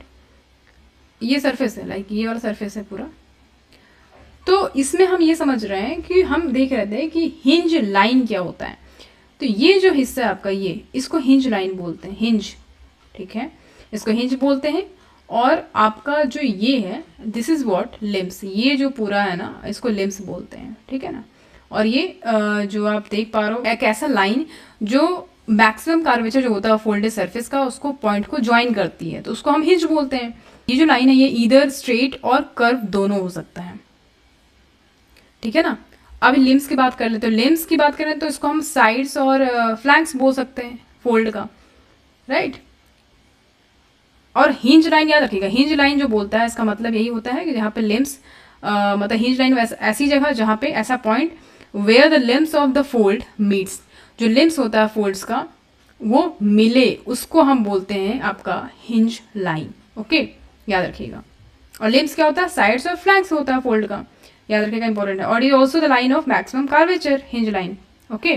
ये सरफेस है, लाइक ये वाला सरफेस है पूरा। तो इसमें हम ये समझ रहे हैं कि हम देख रहे थे कि हिंज लाइन क्या होता है। तो ये जो हिस्सा है आपका, ये इसको हिंज लाइन बोलते हैं, हिंज। ठीक है, इसको हिंज बोलते हैं। और आपका जो ये है, दिस इज व्हाट लिम्स, ये जो पूरा है ना इसको लिम्स बोलते हैं। ठीक है ना, और ये जो आप देख पा रहे हो एक ऐसा लाइन जो मैक्सिमम कार्वेचर जो होता है फोल्डेड सरफेस का, उसको पॉइंट को ज्वाइन करती है, तो उसको हम हिंज बोलते हैं। ये जो लाइन है ये ईदर स्ट्रेट और कर्व दोनों हो सकता है। ठीक है ना, अब लिम्स की बात कर लेते हैं। लिम्स की बात करें तो इसको हम साइड्स और फ्लैंक्स बोल सकते हैं फोल्ड का, राइट। और हिंज लाइन याद रखिएगा, हिंज लाइन जो बोलता है इसका मतलब यही होता है कि जहाँ पे लिम्स मतलब हिंज लाइन ऐसी जगह जहाँ पे ऐसा point where the limbs of the fold meets, जो लिम्स होता है फोल्ड्स का वो मिले, उसको हम बोलते हैं आपका हिंज लाइन। ओके, याद रखिएगा। और लिम्स क्या होता है, साइड्स और फ्लैंक्स होता है फोल्ड का, याद रखिएगा, इंपॉर्टेंट है। और ये also the line of maximum curvature, hinge line. Okay,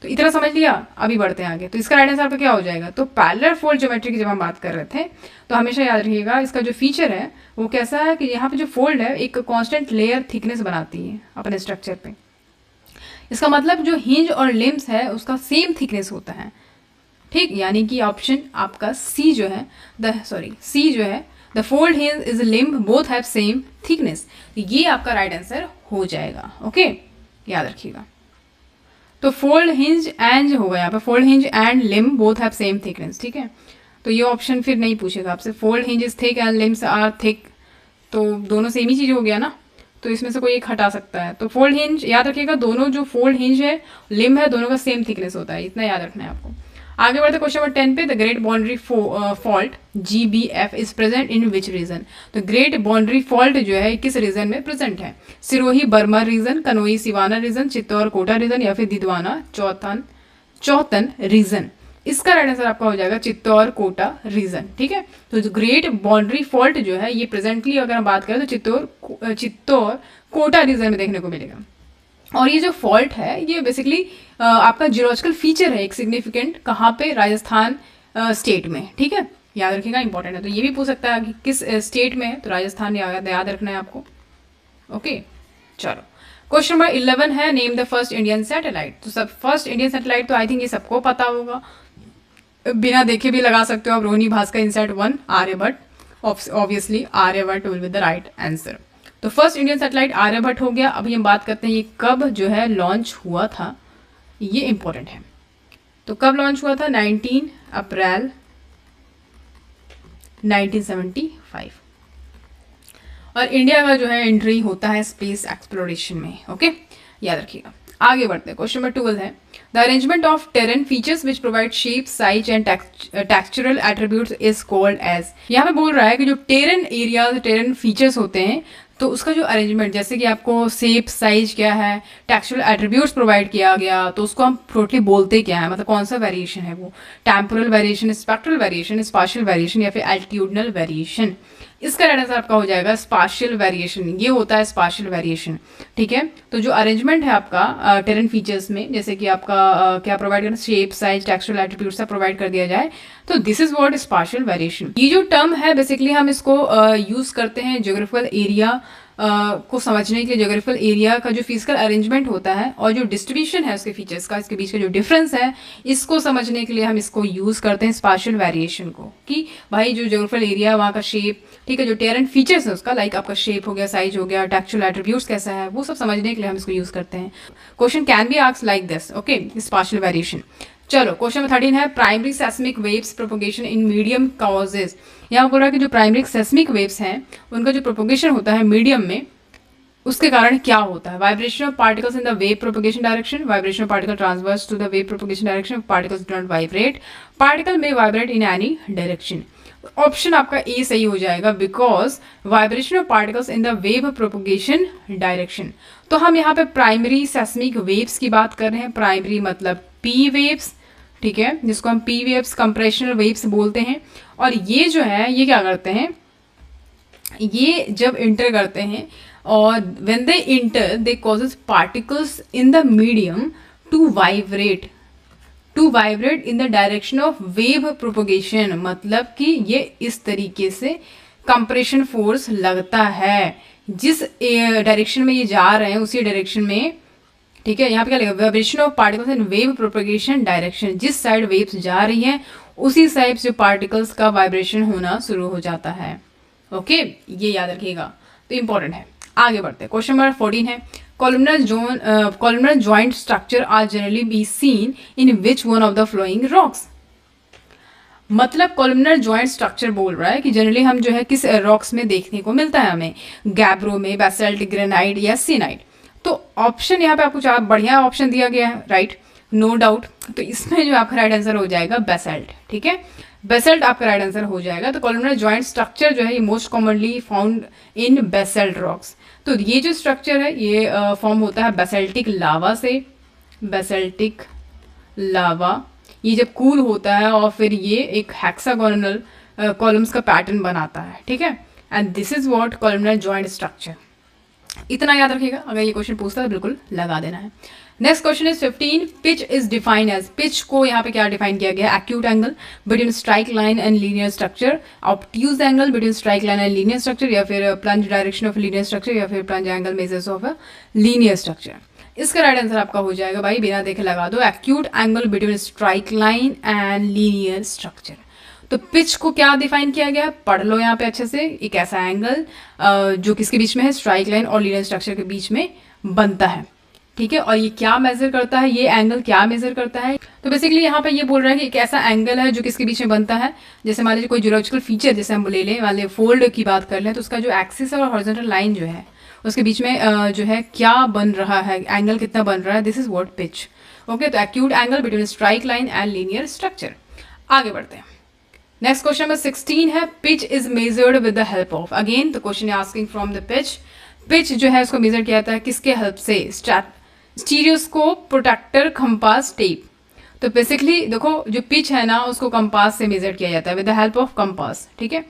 तो इतना समझ लिया। अभी बढ़ते हैं आगे। तो इसका राइट आंसर आपका क्या हो जाएगा। तो पैरेलल फोल्ड ज्योमेट्री की जब हम बात कर रहे थे तो हमेशा याद रखिएगा इसका जो फीचर है वो कैसा है कि यहाँ पे जो फोल्ड है एक कांस्टेंट लेयर थिकनेस बनाती है अपने स्ट्रक्चर पे। इसका मतलब जो हिंज और लिम्स है उसका सेम थिकनेस होता है। ठीक, यानी कि ऑप्शन आपका सी जो है सी जो है the fold hinge is limb both have same thickness, ये आपका राइट आंसर हो जाएगा। ओके, याद रखिएगा। तो फोल्ड हिंज एंड होगा यहाँ पे, fold hinge and limb both have same thickness. ठीक है, तो ये ऑप्शन फिर नहीं पूछेगा आपसे। Fold hinge is thick and limbs are thick, तो दोनों सेम ही चीज हो गया ना, तो इसमें से कोई एक हटा सकता है। तो फोल्ड हिंज याद रखिएगा, दोनों जो फोल्ड हिंज है लिम्ब है दोनों का सेम थिकनेस होता है, इतना याद रखना है आपको। आगे बढ़ते क्वेश्चन नंबर 10 पे। The great boundary fault GBF is present in which region. तो ग्रेट बाउंड्री फॉल्ट जो है किस रीजन में प्रेजेंट है, Sirohi Burma region, Kanoi Siwana region, Chittor Kota region, या फिर दिदवाना चौतन रीजन। इसका राइट आंसर आपका हो जाएगा चित्तौड़ कोटा रीजन। ठीक है, तो जो ग्रेट बाउंड्री फॉल्ट जो है ये प्रेजेंटली अगर हम बात करें तो चित्तौड़ कोटा रीजन में देखने को मिलेगा। और ये जो फॉल्ट है ये बेसिकली आपका जियोलॉजिकल फीचर है एक सिग्निफिकेंट, कहाँ पे, राजस्थान स्टेट में, ठीक है, याद रखिएगा, इंपॉर्टेंट है। तो ये भी पूछ सकता है कि किस स्टेट में है, तो राजस्थान याद रखना है आपको। ओके, चलो क्वेश्चन नंबर 11 है, name the first Indian satellite. तो सब फर्स्ट इंडियन सैटेलाइट तो आई थिंक ये सबको पता होगा, बिना देखे भी लगा सकते हो आप। Rohini Bhaskar INSAT 1 Aryabhata, obviously Aryabhata will be the right answer. तो फर्स्ट इंडियन सैटेलाइट आर्यभट्ट हो गया। अभी हम बात करते हैं ये कब जो है लॉन्च हुआ था, ये इंपॉर्टेंट है। तो कब लॉन्च हुआ था? 19 अप्रैल 1975। और इंडिया का जो है एंट्री होता है स्पेस एक्सप्लोरेशन में। ओके, याद रखिएगा। आगे बढ़ते हैं, क्वेश्चन नंबर 12 है, the arrangement of terrain features which provide shape, size and textural attributes is called as. यहाँ पे बोल रहा है कि जो टेरेन एरियाज, टेरेन फीचर्स होते हैं, तो उसका जो अरेंजमेंट, जैसे कि आपको शेप, साइज क्या है, टेक्सचुरल एट्रीब्यूट्स प्रोवाइड किया गया, तो उसको हम टोटली बोलते क्या है, मतलब कौन सा वेरिएशन है वो, temporal variation, spectral variation, spatial variation या फिर एल्टीट्यूडनल वेरिएशन। इसका राइट आंसर आपका हो जाएगा स्पाशियल वेरिएशन, ये होता है स्पाशियल वेरिएशन, ठीक है। तो जो अरेंजमेंट है आपका टेरेन फीचर्स में, जैसे कि आपका क्या प्रोवाइड करना, शेप, साइज, टेक्सचुरल एट्रीब्यूट्स प्रोवाइड कर दिया जाए, तो this is what spatial variation. ये जो टर्म है बेसिकली हम इसको यूज करते हैं ज्योग्राफिकल एरिया को समझने के लिए। ज्योग्राफिकल एरिया का जो फिजिकल अरेंजमेंट होता है और जो डिस्ट्रीब्यूशन है उसके फीचर्स का, इसके बीच का जो डिफरेंस है, इसको समझने के लिए हम इसको यूज करते हैं स्पाशियल वेरिएशन को, कि भाई जो ज्योग्राफिकल एरिया, वहाँ का शेप, ठीक है, जो टेरेन फीचर्स है उसका, लाइक आपका शेप हो गया, साइज हो गया, टेक्सचुरल एट्रीब्यूट्स कैसा है, वो सब समझने के लिए हम इसको यूज करते हैं। Question can be asked like this, okay, spatial variation. चलो क्वेश्चन नंबर 13 है, primary seismic waves propagation in medium causes. यहाँ बोल रहा है कि जो प्राइमरी सेस्मिक वेव्स हैं उनका जो प्रोपोगेशन होता है मीडियम में, उसके कारण क्या होता है? Vibration of particles in the wave propagation direction, vibration of particle transverse to the wave propagation direction, particles do not vibrate, particle may vibrate in any direction. Option आपका ए सही हो जाएगा, because vibration of particles in the wave propagation direction. तो हम यहाँ पे primary seismic waves की बात कर रहे हैं। प्राइमरी मतलब पी वेव्स, ठीक है, जिसको हम पी वेव्स, कंप्रेशनल वेव्स बोलते हैं। और ये जो है ये क्या करते हैं, ये जब इंटर करते हैं और when they enter they causes particles in the medium to vibrate in the direction of wave propagation। मतलब कि ये इस तरीके से कंप्रेशन फोर्स लगता है, जिस डायरेक्शन में ये जा रहे हैं उसी डायरेक्शन में, ठीक है। यहाँ पे क्या लगेगा, vibration of particles in wave propagation direction, जिस साइड वेव्स जा रही हैं उसी साइड से पार्टिकल्स का वाइब्रेशन होना शुरू हो जाता है। ओके, ये याद रखिएगा, तो इंपॉर्टेंट है। आगे बढ़ते हैं, क्वेश्चन नंबर 14 है, columnar joint structure are generally be seen in which one of the following rocks. मतलब कॉलमनर जॉइंट स्ट्रक्चर बोल रहा है कि जनरली हम जो है किस रॉक्स में देखने को मिलता है हमें, गैब्रो में, बेसाल्ट, ग्रेनाइट या सीनाइट। तो ऑप्शन यहाँ पे आपको चार बढ़िया ऑप्शन दिया गया है, राइट, नो डाउट। तो इसमें जो आपका राइट आंसर हो जाएगा बेसाल्ट, ठीक है, बेसाल्ट आपका राइट आंसर हो जाएगा। तो कॉलमनर जॉइंट स्ट्रक्चर जो है ये most commonly found in basalt rocks. तो ये जो स्ट्रक्चर है ये फॉर्म होता है बेसाल्टिक लावा से। बेसाल्टिक लावा ये जब कूल होता है और फिर ये एक हेक्सागोनल कॉलम्स का पैटर्न बनाता है, ठीक है, and this is what columnar joint structure. इतना याद रखिएगा, अगर ये क्वेश्चन पूछता है बिल्कुल लगा देना है। Next question is 15, pitch is defined as. Pitch को यहाँ पे क्या डिफाइन किया गया है, acute angle between strike line and linear structure, obtuse angle between strike line and linear structure, या फिर plunge direction of linear structure, या फिर plunge angle measures of a linear structure. इसका राइट आंसर आपका हो जाएगा भाई, बिना देखे लगा दो, acute angle between strike line and linear structure. तो पिच को क्या डिफाइन किया गया, पढ़ लो यहाँ पे अच्छे से, एक ऐसा एंगल जो किसके बीच में है, स्ट्राइक लाइन और लीनियर स्ट्रक्चर के बीच में बनता है, ठीक है। और ये क्या मेजर करता है, ये एंगल क्या मेजर करता है, तो बेसिकली यहाँ पे ये बोल रहा है कि एक ऐसा एंगल है जो किसके बीच में बनता है। जैसे मान लीजिए कोई जियोलॉजिकल फीचर, जैसे हम ले लें वाले फोल्ड की बात कर लें, तो उसका जो एक्सिस और हॉरिजॉन्टल लाइन जो है उसके बीच में जो है क्या बन रहा है, एंगल कितना बन रहा है, this is what pitch. Okay, तो acute angle between strike line and linear structure. आगे बढ़ते हैं, नेक्स्ट क्वेश्चन नंबर 16 है, pitch is measured with the help of. Again the question asking from the pitch. Pitch जो है उसको major किया जाता है किसके हेल्प से, स्टीरियोस्कोप, प्रोटेक्टर, कंपास, टेप। तो बेसिकली देखो जो पिच है ना उसको कंपास से मेजर किया जाता है, with the help of compass, ठीक है।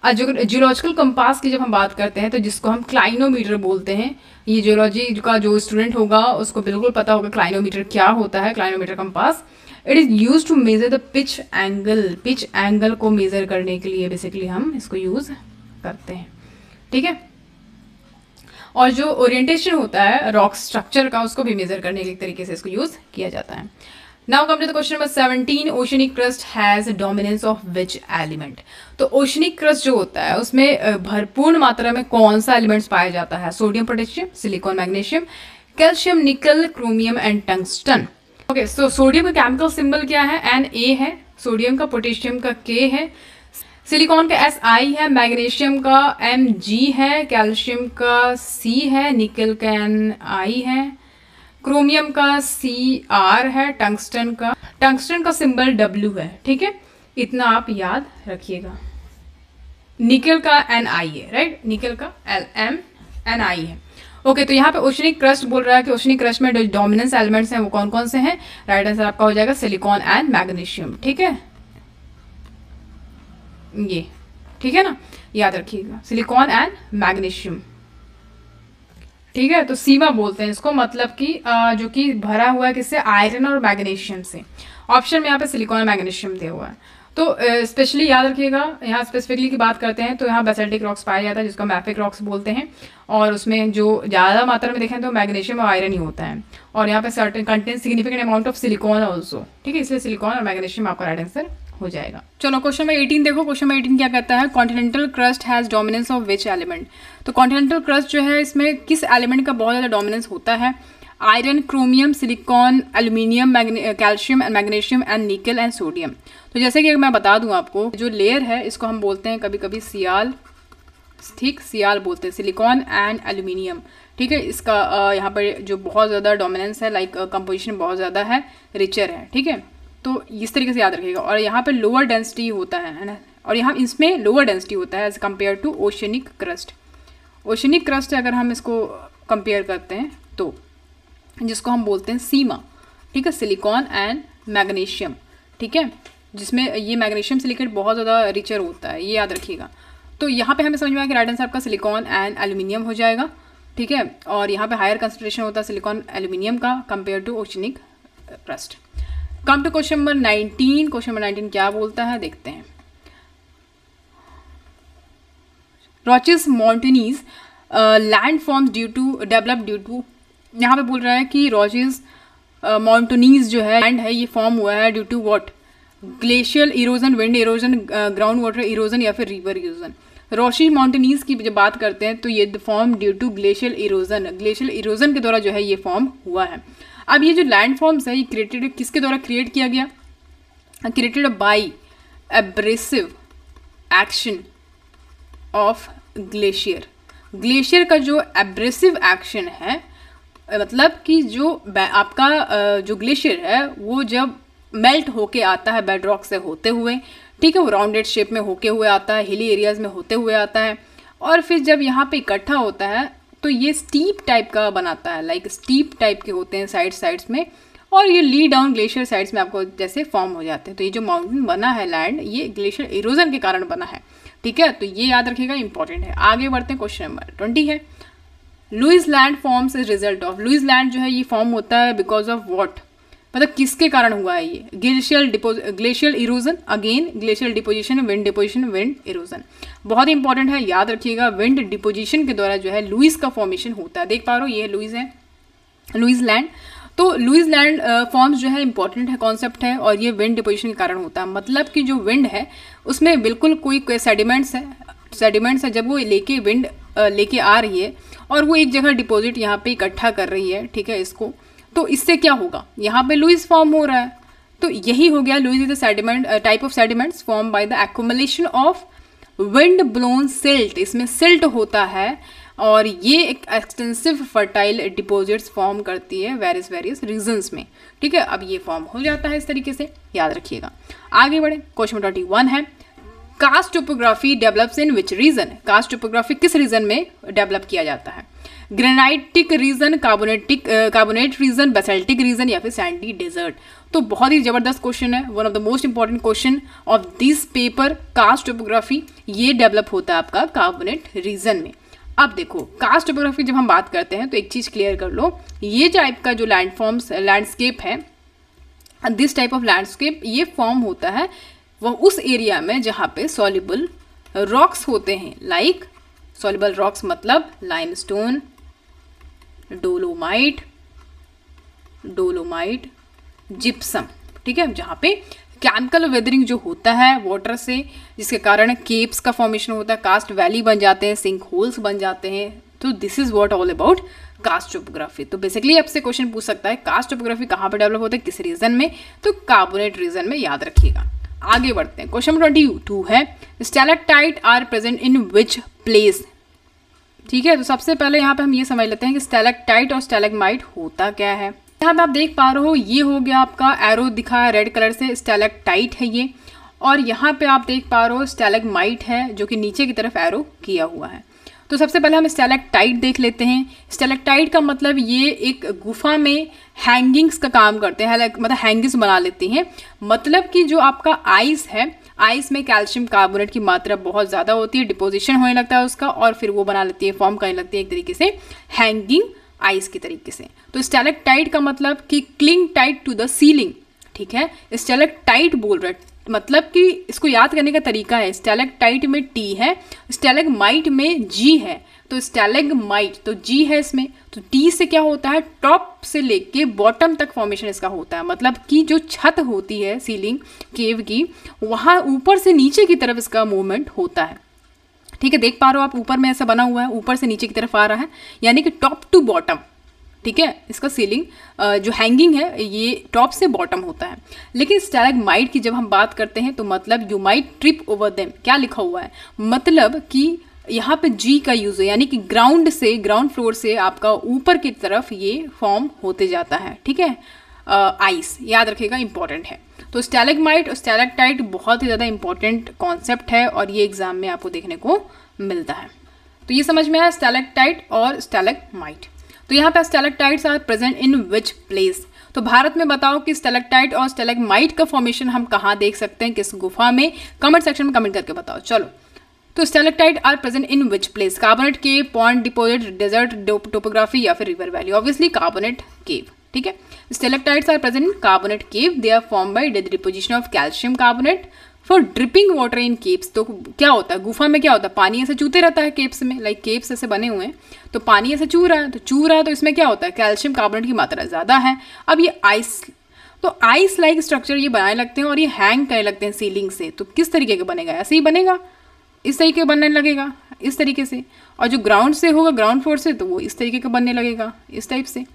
जियोलॉजिकल कंपास की जब हम बात करते हैं तो जिसको हम क्लाइनोमीटर बोलते हैं, ये जियोलॉजी का जो स्टूडेंट होगा उसको बिल्कुल पता होगा क्लाइनोमीटर क्या होता है, clinometer compass. It is use to measure the pitch angle को मेजर करने के लिए बेसिकली हम इसको यूज़ करते हैं, ठीक है। और जो ओरिएंटेशन होता है रॉक स्ट्रक्चर का, उसको भी मेजर करने के एक तरीके से इसको यूज़ किया जाता है। Now come to the question number 17, oceanic crust has dominance of which element. तो ओशनिक क्रस्ट जो होता है उसमें भरपूर मात्रा में कौन सा एलिमेंट्स पाया जाता है? Sodium, potassium, silicon, magnesium, calcium, nickel, chromium and tungsten. Okay, so sodium का केमिकल सिंबल क्या है? Na है, सोडियम का, पोटेशियम का K है, सिलिकॉन का Si है, मैग्नीशियम का Mg है, कैल्शियम का C है, निकल का Ni है, क्रोमियम का Cr है, टंगस्टन का सिंबल W है, ठीक है। इतना आप याद रखिएगा। निकल का Ni है, राइट, निकल का Ni है। ओके, तो यहाँ पे ओशनिक क्रस्ट बोल रहा है कि ओशनिक क्रस्ट में जो डोमिनेंस एलिमेंट्स हैं वो कौन कौन से हैं? राइट आंसर आपका हो जाएगा सिलिकॉन एंड मैग्नीशियम, ठीक है, ये ठीक है ना, याद रखिएगा, सिलिकॉन एंड मैग्नीशियम, ठीक है। तो सीमा बोलते हैं इसको, मतलब कि जो कि भरा हुआ है किससे? आयरन और मैग्नीशियम से। ऑप्शन में यहाँ पे सिलिकॉन और मैग्नीशियम दिया हुआ है। तो स्पेशली याद रखिएगा, यहाँ स्पेसिफिकली की बात करते हैं तो यहाँ बेसाल्टिक रॉक्स पाया जाता है जिसको मैफिक रॉक्स बोलते हैं, और उसमें जो ज़्यादा मात्रा में देखें तो मैग्नीशियम और आयरन ही होता है, और यहाँ पे certain contain significant amount of silicon also, ठीक है, इसलिए सिलिकॉन और मैग्नीशियम आपका राइट आंसर हो जाएगा। चलो क्वेश्चन नंबर 18 देखो। क्वेश्चन नंबर 18 क्या कहता है? Continental crust has dominance of which element. तो कॉन्टिनेंटल क्रस्ट जो है इसमें किस एलिमेंट का बहुत ज़्यादा डोमिनेंस होता है? Iron, chromium, silicon, aluminium, calcium, magnesium and निकल एंड सोडियम। तो जैसे कि मैं बता दूं आपको, जो लेयर है इसको हम बोलते हैं कभी कभी सियाल, ठीक, सियाल बोलते हैं, सिलिकॉन एंड एल्यूमिनियम, ठीक है। इसका यहाँ पर जो बहुत ज़्यादा डोमिनेंस है, लाइक कंपोजिशन बहुत ज़्यादा है, रिचर है, ठीक है। तो इस तरीके से याद रखिएगा। और यहाँ पे लोअर डेंसिटी होता है ना, और यहाँ इसमें लोअर डेंसिटी होता है as compare to oceanic crust. Oceanic crust अगर हम इसको कंपेयर करते हैं तो जिसको हम बोलते हैं सीमा, ठीक है, सिलिकॉन एंड मैग्नीशियम, ठीक है, जिसमें ये मैग्नीशियम सिलिकेट बहुत ज़्यादा रिचर होता है, ये याद रखिएगा। तो यहाँ पे हमें समझ में आया कि राइट आंसर आपका सिलिकॉन एंड एल्यूमिनियम हो जाएगा, ठीक है। और यहाँ पे हायर कंसंट्रेशन होता है सिलिकॉन एल्यूमिनियम का compare to oceanic crust. Come to question number 19। Question number 19 क्या बोलता है, देखते हैं। Roches moutonnees land forms develop due to, यहाँ पे बोल रहा है कि रॉचेस माउंटेनीज जो है लैंड है ये फॉर्म हुआ है due to what? Glacial erosion, wind erosion, ground water erosion या फिर रिवर इरोजन। रॉची माउंटेनीज की जब बात करते हैं तो ये form due to glacial erosion के द्वारा जो है ये फॉर्म हुआ है। अब ये जो लैंड फॉर्म्स है ये क्रिएटेड किसके द्वारा क्रिएट किया गया? Created by abrasive action of glacier का जो एब्रेसिव एक्शन है, मतलब कि जो आपका जो ग्लेशियर है वो जब मेल्ट होके आता है बेड रॉक से होते हुए, ठीक है, वो राउंडेड शेप में होके हुए आता है, हिली एरियाज में होते हुए आता है, और फिर जब यहाँ पे इकट्ठा होता है तो ये स्टीप टाइप का बनाता है, लाइक स्टीप टाइप के होते हैं साइड्स में, और ये ली डाउन ग्लेशियर साइड्स में आपको जैसे फॉर्म हो जाते हैं। तो ये जो माउंटेन बना है लैंड, ये ग्लेशियर इरोजन के कारण बना है, ठीक है। तो ये याद रखिएगा, इंपॉर्टेंट है। आगे बढ़ते हैं, क्वेश्चन नंबर 20 है। Loess land forms is result of, loess land जो है ये फॉर्म होता है बिकॉज ऑफ व्हाट, मतलब किसके कारण हुआ है ये? Glacial erosion, again glacial deposition, wind erosion. बहुत इंपॉर्टेंट है, याद रखिएगा, विंड डिपोजिशन के द्वारा जो है लुईस का फॉर्मेशन होता है। देख पा रहे हो, ये लुईस है, लुईस लैंड। तो लुईस लैंड फॉर्म्स जो है इंपॉर्टेंट है, कॉन्सेप्ट है, और ये विंड डिपोजिशन के कारण होता है। मतलब कि जो विंड है उसमें बिल्कुल कोई सेडिमेंट्स है, जब वो विंड लेके आ रही है और वो एक जगह डिपॉजिट यहाँ पे इकट्ठा कर रही है, ठीक है, इसको, तो इससे क्या होगा? यहाँ पे लुईस फॉर्म हो रहा है। तो यही हो गया, loess is the sediment, type of sediments form by the accumulation of wind blown silt. इसमें सिल्ट होता है और ये एक एक्सटेंसिव फर्टाइल डिपॉजिट्स फॉर्म करती है वेरियस रीजन्स में, ठीक है। अब ये फॉर्म हो जाता है इस तरीके से, याद रखिएगा। आगे बढ़े, क्वेश्चन 21 है। Karst topography develops in which region? Karst topography किस रीजन में डेवलप किया जाता है? Granitic region, carbonate region, basaltic region या फिर सैंडी डेजर्ट। तो बहुत ही ज़बरदस्त क्वेश्चन है, one of the most important question of this paper, karst topography. ये डेवलप होता है आपका कार्बोनेट रीजन में। अब देखो कास्ट टोपोग्राफी जब हम बात करते हैं तो एक चीज़ क्लियर कर लो, ये टाइप का जो लैंडस्केप है, दिस टाइप ऑफ लैंडस्केप ये फॉर्म होता है वो उस एरिया में जहाँ पे सॉल्युबल रॉक्स होते हैं, लाइक सॉल्युबल रॉक्स मतलब लाइमस्टोन, डोलोमाइट, जिप्सम, ठीक है, जहाँ पे केमिकल वेदरिंग जो होता है वाटर से, जिसके कारण केप्स का फॉर्मेशन होता है, कास्ट वैली बन जाते हैं, सिंक होल्स बन जाते हैं। तो this is what all about karst topography. तो बेसिकली आपसे क्वेश्चन पूछ सकता है कास्ट टोपोग्राफी कहाँ पर डेवलप होता है, किस रीजन में, तो कार्बोनेट रीजन में, याद रखिएगा। आगे बढ़ते हैं, क्वेश्चन 22 है stalactite are present in which place. ठीक है, तो सबसे पहले यहाँ पे हम ये समझ लेते हैं कि स्टैलेक्टाइट और स्टैलेग्माइट होता क्या है। यहाँ पे आप देख पा रहे हो ये हो गया आपका एरो दिखा है रेड कलर से, स्टैलेक्टाइट है ये, और यहाँ पे आप देख पा रहे हो स्टैलेग्माइट है जो कि नीचे की तरफ एरो किया हुआ है। तो सबसे पहले हम स्टैलेक्टाइट देख लेते हैं। स्टैलेक्टाइट का मतलब ये एक गुफा में हैंगिंग्स का काम करते हैं, मतलब हैंगिंग्स बना लेती हैं। मतलब कि जो आपका आइस है, आइस में कैल्शियम कार्बोनेट की मात्रा बहुत ज़्यादा होती है, डिपोजिशन होने लगता है उसका, और फिर वो बना लेती है, फॉर्म करने लगती है एक तरीके से हैंगिंग आइस के तरीके से। तो स्टैलेक्टाइट का मतलब कि cling tight to the ceiling, ठीक है, स्टैलेक्टाइट बोल रहे हैं, मतलब कि इसको याद करने का तरीका है, स्टैलेक्टाइट में टी है, स्टैलेग्माइट में जी है, तो स्टैलेग्माइट तो जी है इसमें, तो टी से क्या होता है, टॉप से लेके बॉटम तक फॉर्मेशन इसका होता है। मतलब कि जो छत होती है सीलिंग केव की, वहाँ ऊपर से नीचे की तरफ इसका मूवमेंट होता है। ठीक है, देख पा रहे हो आप, ऊपर में ऐसा बना हुआ है, ऊपर से नीचे की तरफ आ रहा है, यानी कि टॉप टू बॉटम। ठीक है, इसका सीलिंग जो हैंगिंग है ये टॉप से बॉटम होता है। लेकिन स्टैलेग्माइट की जब हम बात करते हैं तो मतलब you might trip over them, क्या लिखा हुआ है, मतलब कि यहाँ पे जी का यूज है, यानी कि ग्राउंड फ्लोर से आपका ऊपर की तरफ ये फॉर्म होते जाता है। ठीक है, आइस याद रखिएगा, इंपॉर्टेंट है। तो स्टैलेग्माइट और स्टैलेक्टाइट बहुत ही ज़्यादा इंपॉर्टेंट कॉन्सेप्ट है और ये एग्जाम में आपको देखने को मिलता है। तो ये समझ में आया स्टैलेक्टाइट और स्टैलेग्माइट। तो यहाँ पे stalactites are present in which place. तो भारत में बताओ कि स्टैलेक्टाइट और स्टैलेग्माइट का फॉर्मेशन हम कहाँ देख सकते हैं, किस गुफा में, कमेंट सेक्शन में कमेंट करके बताओ। चलो, तो stalactite are present in which place, carbonate cave, pond, deposit, desert topography या फिर river valley, obviously carbonate cave. ठीक है, stalactites are present in carbonate cave, they are form by deposition of calcium carbonate for dripping water in caves. तो क्या होता है, गुफा में क्या होता है, पानी ऐसे चूते रहता है केप्स में, लाइक केप्स ऐसे बने हुए हैं, तो पानी ऐसे चू रहा है, तो इसमें क्या होता है, कैल्शियम कार्बोनेट की मात्रा ज़्यादा है। अब ये आइस, तो आइस लाइक स्ट्रक्चर ये बनाने लगते हैं और ये हैंग करने लगते हैं सीलिंग से। तो किस तरीके का बनेगा, ऐसे ही बनेगा, इस तरीके का बनने लगेगा, इस तरीके से, और जो ग्राउंड से होगा, ग्राउंड फ्लोर से, तो वो इस तरीके का बनने लगेगा, इस टाइप से।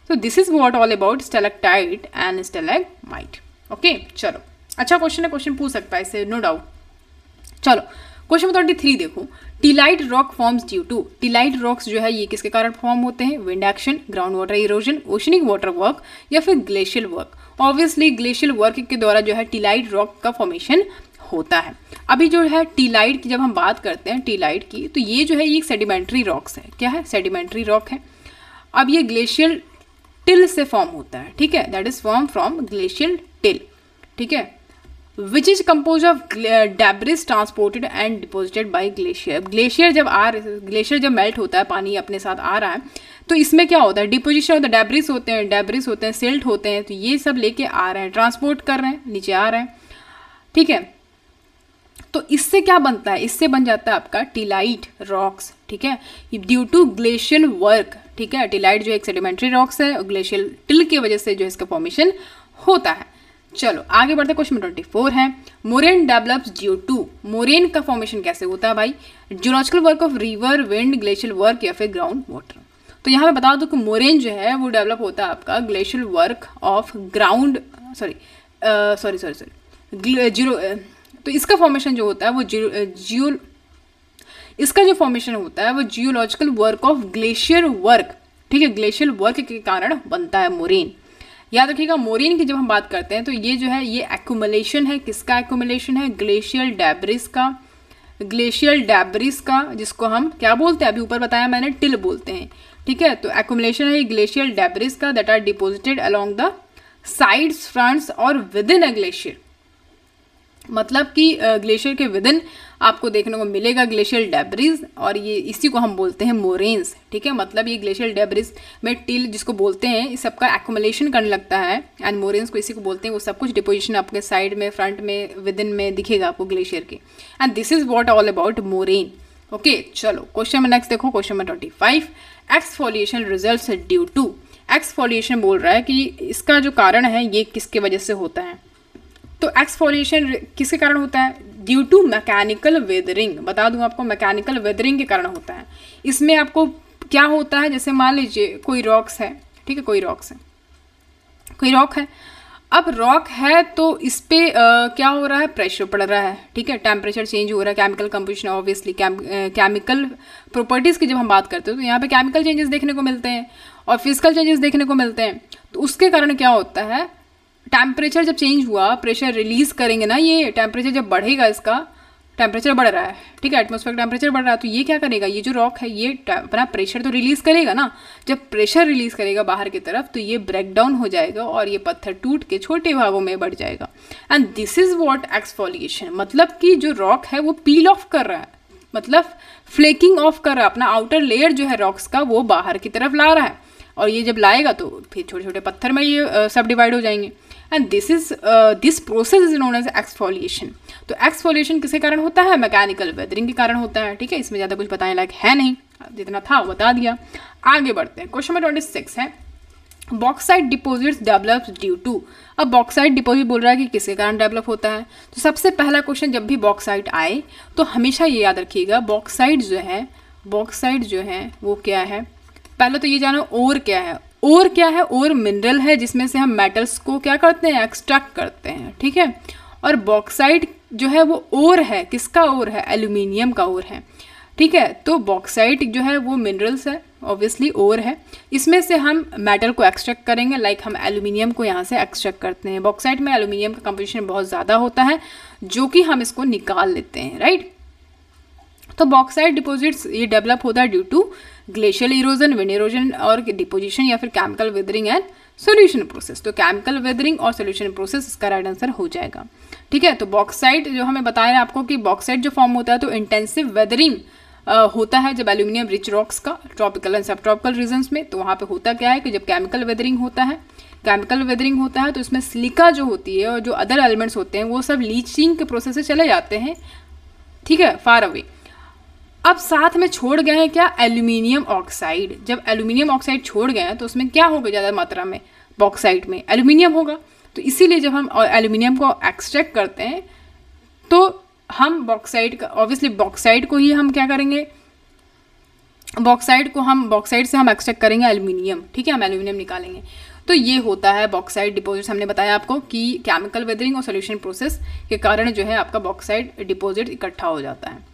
तो this is what all about stalactite and stalagmite. Okay, चलो, अच्छा क्वेश्चन है, क्वेश्चन पूछ सकता है इससे, नो डाउट। चलो, क्वेश्चन 23 देखो, tillite rock forms due to, tillite rocks जो है ये किसके कारण फॉर्म होते हैं, wind action, ground water erosion, oceanic water work या फिर glacial work. Obviously glacial work के द्वारा जो है टीलाइट रॉक का फॉर्मेशन होता है। अभी जो है टीलाइट की जब हम बात करते हैं टीलाइट की, तो ये जो है ये सेडिमेंट्री रॉक्स है, क्या है, सेडिमेंट्री रॉक है। अब ये ग्लेशियल टिल से फॉर्म होता है, ठीक है, that is form from glacial till. ठीक है, which is compose of debris transported and deposited by glacier. Glacier जब मेल्ट होता है, पानी अपने साथ आ रहा है, तो इसमें क्या होता है, डिपोजिशन होता है, डेब्रिस होते हैं, सिल्ट होते हैं, तो ये सब लेके आ रहे हैं, ट्रांसपोर्ट कर रहे हैं, नीचे आ रहे हैं। ठीक है, तो इससे क्या बनता है, इससे बन जाता है आपका टीलाइट रॉक्स। ठीक है, ड्यू टू ग्लेशियल वर्क। ठीक है, टीलाइट जो एक सेडिमेंट्री रॉक्स है और ग्लेशियल टिल की वजह से जो इसका फॉर्मेशन होता है। चलो आगे बढ़ते, क्वेश्चन 24 है, moraine develops due to, moraine का फॉर्मेशन कैसे होता है भाई, geological work of river, wind, glacial work या फिर ग्राउंड वाटर। तो यहाँ पे बता दो कि मोरेन जो है वो डेवलप होता है आपका ग्लेशियल वर्क ऑफ ग्राउंड, तो इसका फॉर्मेशन जो होता है वो इसका जो फॉर्मेशन होता है वो geological work of glacier work. ठीक है, ग्लेशियल वर्क के कारण बनता है मोरेन। याद रखिएगा, मोरेन की जब हम बात करते हैं तो ये जो है ये एक्यूमुलेशन है, किसका एक्यूमुलेशन है, ग्लेशियल डैब्रिस का, जिसको हम क्या बोलते हैं, अभी ऊपर बताया मैंने, टिल बोलते हैं। ठीक है, तो एक्यूमुलेशन है ग्लेशियल डैब्रिस का, that are deposited along the sides, fronts और विद इन अ ग्लेशियर, मतलब कि ग्लेशियर के विदिन आपको देखने को मिलेगा ग्लेशियल डेब्रिज, और ये इसी को हम बोलते हैं मोरेन्स, ठीक है। मतलब ये ग्लेशियल डेब्रिज में टिल जिसको बोलते हैं, इस सबका एक्युमुलेशन करने लगता है, एंड मोरेन्स को इसी को बोलते हैं। वो सब कुछ डिपोजिशन आपके साइड में, फ्रंट में, विदिन में दिखेगा आपको ग्लेशियर के, and this is what all about moraine. Okay, चलो क्वेश्चन में नेक्स्ट देखो, question number 25, exfoliation results due to. Exfoliation बोल रहा है कि इसका जो कारण है ये किसके वजह से होता है। तो एक्सफोलिएशन किसके कारण होता है? Due to mechanical weathering. बता दूं आपको, मैकेनिकल वेदरिंग के कारण होता है। इसमें आपको क्या होता है, जैसे मान लीजिए कोई रॉक्स है, ठीक है, कोई रॉक है। अब रॉक है तो इस पे क्या हो रहा है, प्रेशर पड़ रहा है, ठीक है, टेम्परेचर चेंज हो रहा है, chemical composition, obviously chemical properties की जब हम बात करते हैं तो यहाँ पे केमिकल चेंजेस देखने को मिलते हैं और फिजिकल चेंजेस देखने को मिलते हैं। तो उसके कारण क्या होता है, टेम्परेचर जब चेंज हुआ, प्रेशर रिलीज करेंगे ना, ये टेम्परेचर जब बढ़ेगा, इसका टेम्परेचर बढ़ रहा है, ठीक है, एटमॉस्फेयर टेम्परेचर बढ़ रहा है, तो ये क्या करेगा, ये जो रॉक है ये अपना प्रेशर तो रिलीज करेगा ना। जब प्रेशर रिलीज करेगा बाहर की तरफ तो ये ब्रेक डाउन हो जाएगा और ये पत्थर टूट के छोटे भागों में बढ़ जाएगा। And this is what exfoliation, मतलब कि जो रॉक है वो पील ऑफ कर रहा है, मतलब फ्लेकिंग ऑफ कर रहा है, अपना आउटर लेयर जो है रॉक्स का वो बाहर की तरफ ला रहा है, और ये जब लाएगा तो फिर छोटे छोटे पत्थर में ये सब डिवाइड हो जाएंगे। And this process is known as exfoliation. तो एक्सफोलिएशन किसके कारण होता है, मैकेनिकल वेदरिंग के कारण होता है, ठीक है। इसमें ज़्यादा कुछ बताने लायक है नहीं, जितना था वो बता दिया। आगे बढ़ते हैं, क्वेश्चन नंबर 26 है, bauxite deposits develops due to. अब बॉक्साइट डिपॉजिट बोल रहा है कि किसके कारण डेवलप होता है। तो सबसे पहला क्वेश्चन, जब भी बॉक्साइट आए तो हमेशा ये याद रखिएगा, बॉक्साइट जो है वो क्या है। पहले तो ये जानो ओर क्या है। ओर मिनरल है जिसमें से हम मेटल्स को क्या करते हैं, एक्सट्रैक्ट करते हैं, ठीक है। और बॉक्साइट जो है वो ओर है, किसका ओर है, एल्यूमिनियम का ओर है, ठीक है। तो बॉक्साइट जो है वो मिनरल्स है, ऑब्वियसली ओर है, इसमें से हम मेटल को एक्सट्रैक्ट करेंगे, लाइक हम एल्यूमिनियम को यहाँ से एक्सट्रैक्ट करते हैं। बॉक्साइट में एल्यूमिनियम का कंपोजिशन बहुत ज़्यादा होता है, जो कि हम इसको निकाल लेते हैं, राइट। तो बॉक्साइट डिपॉजिट्स ये डेवलप होता है due to glacial erosion, wind erosion और डिपोजिशन, या फिर chemical weathering and solution process. तो केमिकल वेदरिंग और सॉल्यूशन प्रोसेस इसका राइट आंसर हो जाएगा, ठीक है। तो बॉक्साइट जो हमें बताया आपको कि बॉक्साइट जो फॉर्म होता है तो इंटेंसिव वेदरिंग होता है जब एल्यूमिनियम रिच रॉक्स का ट्रॉपिकल एंड सब ट्रॉपिकल रीजन्स में। तो वहाँ पे होता क्या है कि जब केमिकल वेदरिंग होता है तो इसमें सिलिका जो होती है और जो अदर एलिमेंट्स होते हैं वो सब लीचिंग के प्रोसेस से चले जाते हैं, ठीक है, फार अवे। अब साथ में छोड़ गए हैं क्या, एल्यूमिनियम ऑक्साइड। जब एल्यूमिनियम ऑक्साइड छोड़ गए हैं तो उसमें क्या होगा, ज़्यादा मात्रा में बॉक्साइट में एल्यूमिनियम होगा। तो इसीलिए जब हम एल्यूमिनियम को एक्सट्रैक्ट करते हैं तो हम बॉक्साइट का, ऑब्वियसली बॉक्साइट को ही हम क्या करेंगे, बॉक्साइट से हम एक्सट्रैक्ट करेंगे एल्यूमिनियम, ठीक है, हम एल्यूमिनियम निकालेंगे। तो ये होता है बॉक्साइट डिपॉजिट्स। हमने बताया आपको कि केमिकल वेदरिंग और सॉल्यूशन प्रोसेस के कारण जो है आपका बॉक्साइट डिपॉजिट इकट्ठा हो जाता है।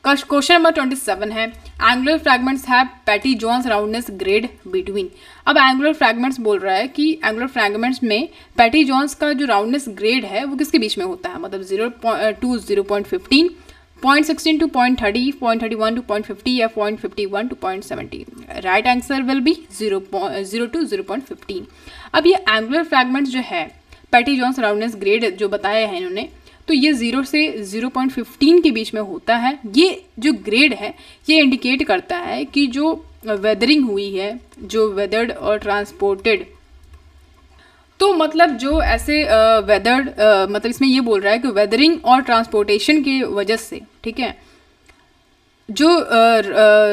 क्वेश्चन नंबर 27 है, angular fragments have petty zones roundness grade between. अब एंगुलर फ्रैगमेंट्स बोल रहा है कि एंगुलर फ्रैगमेंट्स में पैटी जोन्स का जो राउंडनेस ग्रेड है वो किसके बीच में होता है, मतलब 0 to 0.15, 0.16 to 0.30, 0.31 to 0.50 या 0.51 to 0.70। Right answer will B 0 to 0.15। अब ये एंगुलर फ्रैगमेंट्स जो है पैटी जोन्स राउंडनेस ग्रेड जो बताया है इन्होंने, तो ये 0 से 0.15 के बीच में होता है। ये जो ग्रेड है ये इंडिकेट करता है कि जो वेदरिंग हुई है, जो वेदर्ड और ट्रांसपोर्टेड, तो मतलब जो ऐसे वेदर्ड मतलब इसमें ये बोल रहा है कि वेदरिंग और ट्रांसपोर्टेशन की वजह से, ठीक है, जो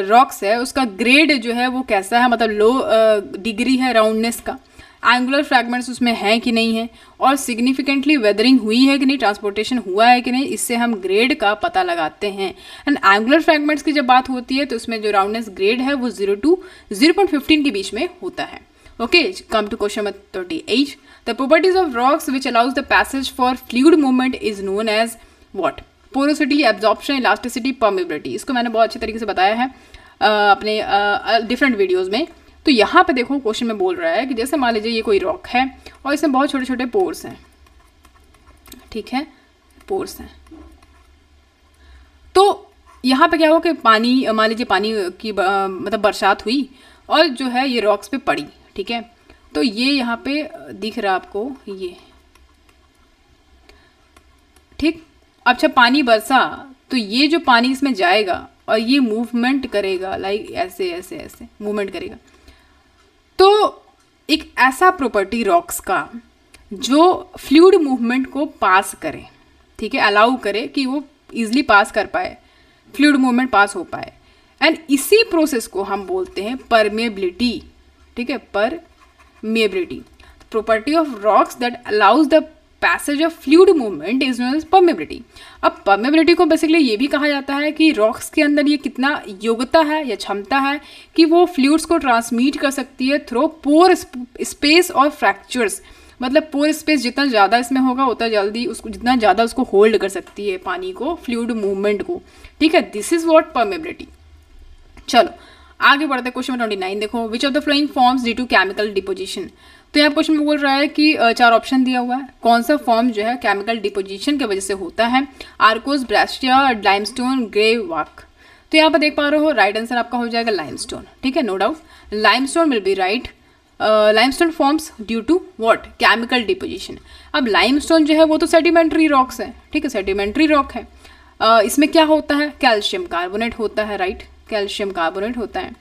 रॉक्स है उसका ग्रेड जो है वो कैसा है, मतलब लो डिग्री है राउंडनेस का, एंगुलर फ्रैगमेंट्स उसमें हैं कि नहीं है, और सिग्निफिकेंटली वेदरिंग हुई है कि नहीं, ट्रांसपोर्टेशन हुआ है कि नहीं, इससे हम ग्रेड का पता लगाते हैं। एंड एंगुलर फ्रैगमेंट्स की जब बात होती है तो उसमें जो राउंडनेस ग्रेड है वो 0 to 0.15 के बीच में होता है। Okay, come to question number 38, the properties of rocks which allows the passage for fluid movement is known as what, porosity, absorption, elasticity, permeability. इसको मैंने बहुत अच्छे तरीके से बताया है अपने डिफरेंट वीडियोज़ में। तो यहाँ पे देखो क्वेश्चन में बोल रहा है कि जैसे मान लीजिए ये कोई रॉक है और इसमें बहुत छोटे छोटे पोर्स हैं, ठीक है, पोर्स हैं। तो यहाँ पे क्या हुआ कि पानी, मान लीजिए पानी की मतलब बरसात हुई और जो है ये रॉक्स पे पड़ी, ठीक है। तो ये यहाँ पे दिख रहा आपको ये, ठीक। अच्छा पानी बरसा तो ये जो पानी इसमें जाएगा और ये मूवमेंट करेगा, लाइक ऐसे ऐसे ऐसे मूवमेंट करेगा। तो एक ऐसा प्रॉपर्टी रॉक्स का जो फ्लूइड मूवमेंट को पास करे, ठीक है, अलाउ करे कि वो इजिली पास कर पाए, फ्लूइड मूवमेंट पास हो पाए, एंड इसी प्रोसेस को हम बोलते हैं परमेबिलिटी, ठीक है, permeability. Property of rocks that allows the passage of fluid movement is known as permeability. अब परमेबिलिटी को बेसिकली ये भी कहा जाता है कि रॉक्स के अंदर ये कितना योग्यता है या क्षमता है कि वो फ्लूइड्स को ट्रांसमिट कर सकती है थ्रू पोर स्पेस और फ्रैक्चर्स। मतलब पोर स्पेस जितना ज़्यादा इसमें होगा उतना जल्दी उसको, जितना ज़्यादा उसको होल्ड कर सकती है पानी को, फ्लूइड मूवमेंट को, ठीक है। This is what permeability. चलो आगे बढ़ते, क्वेश्चन नंबर 29 देखो, which of the following forms due to chemical deposition. तो यहाँ क्वेश्चन में बोल रहा है कि 4 ऑप्शन दिया हुआ है, कौन सा फॉर्म जो है केमिकल डिपोजिशन की वजह से होता है, आर्कोस, ब्रासिया, लाइमस्टोन, ग्रे वाक। तो यहाँ पर देख पा रहे हो राइट आंसर आपका हो जाएगा लाइमस्टोन, ठीक है, no doubt limestone will be right. Limestone forms due to what, chemical deposition. अब लाइमस्टोन जो है वो तो सेडिमेंट्री रॉक्स है, ठीक है, सेडिमेंट्री रॉक है। इसमें क्या होता है, कैल्शियम कार्बोनेट होता है, राइट, कैल्शियम कार्बोनेट होता है।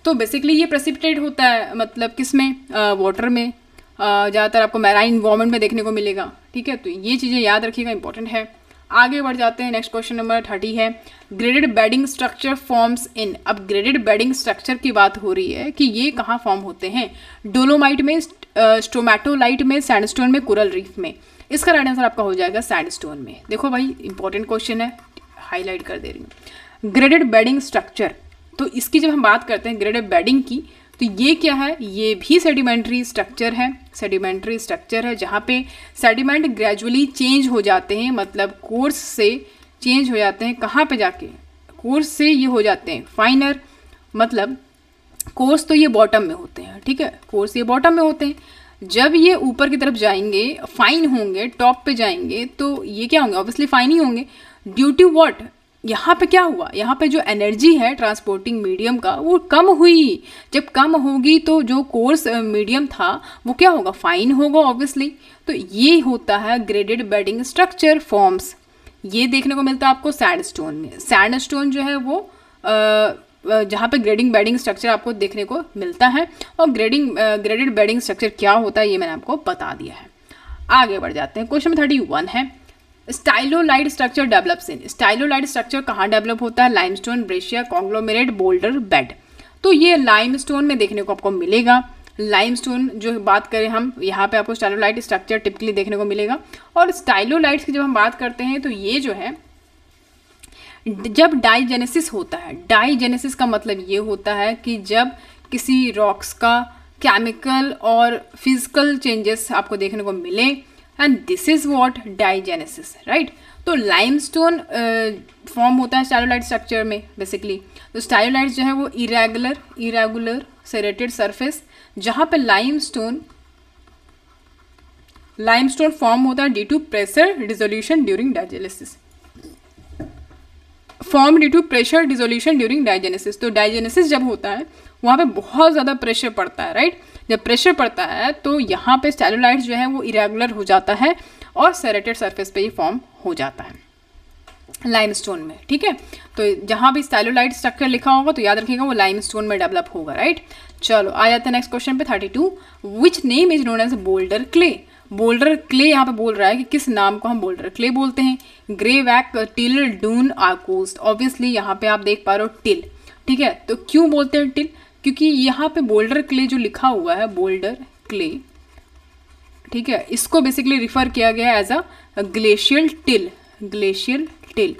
तो बेसिकली ये प्रेसिपिटेट होता है, मतलब किसमें, वाटर में, ज़्यादातर आपको मैराइन इन्वायरमेंट में देखने को मिलेगा, ठीक है। तो ये चीज़ें याद रखिएगा, इंपॉर्टेंट है। आगे बढ़ जाते हैं, नेक्स्ट क्वेश्चन नंबर 30 है, graded bedding structure forms in. अब ग्रेडेड बेडिंग स्ट्रक्चर की बात हो रही है कि ये कहाँ फॉर्म होते हैं, डोलोमाइट में, स्ट्रोमेटोलाइट में, सैंडस्टोन में, कोरल रीफ में। इसका राइट आंसर आपका हो जाएगा सैंडस्टोन में। देखो भाई इंपॉर्टेंट क्वेश्चन है, हाईलाइट कर दे रही हूँ। ग्रेडेड बेडिंग स्ट्रक्चर, तो इसकी जब हम बात करते हैं ग्रेडेड बेडिंग की, तो ये क्या है, ये भी सेडिमेंट्री स्ट्रक्चर है, सेडिमेंट्री स्ट्रक्चर है जहाँ पे सेडिमेंट ग्रेजुअली चेंज हो जाते हैं, मतलब कोर्स से चेंज हो जाते हैं, कहाँ पे जाके, कोर्स से ये हो जाते हैं फाइनर, मतलब कोर्स तो ये बॉटम में होते हैं, ठीक है, कोर्स ये बॉटम में होते हैं। जब ये ऊपर की तरफ जाएंगे, फाइन होंगे, टॉप पे जाएंगे, तो ये क्या होंगे, ऑब्वियसली फाइन ही होंगे। ड्यू टू व्हाट, यहाँ पे क्या हुआ, यहाँ पे जो एनर्जी है ट्रांसपोर्टिंग मीडियम का वो कम हुई। जब कम होगी तो जो कोर्स मीडियम था वो क्या होगा, फाइन होगा ऑब्वियसली। तो ये होता है ग्रेडेड बेडिंग स्ट्रक्चर फॉर्म्स। ये देखने को मिलता है आपको सैंडस्टोन में। सैंडस्टोन जो है वो जहाँ पे ग्रेडिंग बेडिंग स्ट्रक्चर आपको देखने को मिलता है, और ग्रेडेड बेडिंग स्ट्रक्चर क्या होता है ये मैंने आपको बता दिया है। आगे बढ़ जाते हैं, क्वेश्चन 31 है, स्टाइलोलाइट स्ट्रक्चर डेवलप्स इन। स्टाइलोलाइट स्ट्रक्चर कहाँ डेवलप होता है, limestone, Brescia, conglomerate, boulder bed. तो ये लाइमस्टोन में देखने को आपको मिलेगा। लाइमस्टोन जो बात करें हम, यहाँ पे आपको स्टाइलोलाइट स्ट्रक्चर टिपिकली देखने को मिलेगा। और स्टाइलोलाइट्स की जब हम बात करते हैं तो ये जो है जब डाइजेनेसिस होता है, डाइजेनेसिस का मतलब ये होता है कि जब किसी रॉक्स का केमिकल और फिजिकल चेंजेस आपको देखने को मिले, and this is what diagenesis, right. तो लाइमस्टोन फॉर्म होता है स्टाइलोलाइट स्ट्रक्चर में बेसिकली। तो स्टाइलोलाइट जो है वो इरेगुलर सेरेटेड सरफेस, जहाँ पे लाइमस्टोन फॉर्म होता है due to pressure dissolution during diagenesis, form due to pressure dissolution during diagenesis. तो डाइजेनेसिस जब होता है वहाँ पे बहुत ज़्यादा प्रेशर पड़ता है, राइट। जब प्रेशर पड़ता है तो यहाँ पे स्टाइलोलाइट्स जो है वो इरेगुलर हो जाता है और सेरेटेड सरफेस पे ये फॉर्म हो जाता है लाइमस्टोन में, ठीक है। तो जहाँ भी स्टाइलोलाइट स्ट्रक्चर लिखा होगा तो याद रखिएगा वो लाइमस्टोन में डेवलप होगा, राइट। चलो आ जाते हैं नेक्स्ट क्वेश्चन पे 32, which name is known as boulder clay. Boulder clay यहाँ पे बोल रहा है कि किस नाम को हम बोल्डर क्ले बोलते हैं। Greywacke, till, dune, arkose. Obviously यहाँ पे आप देख पा रहे हो टिल, ठीक है। तो क्यों बोलते हैं टिल, क्योंकि यहाँ पे बोल्डर क्ले जो लिखा हुआ है, बोल्डर क्ले, ठीक है, इसको बेसिकली रिफर किया गया है as a glacial till, glacial till,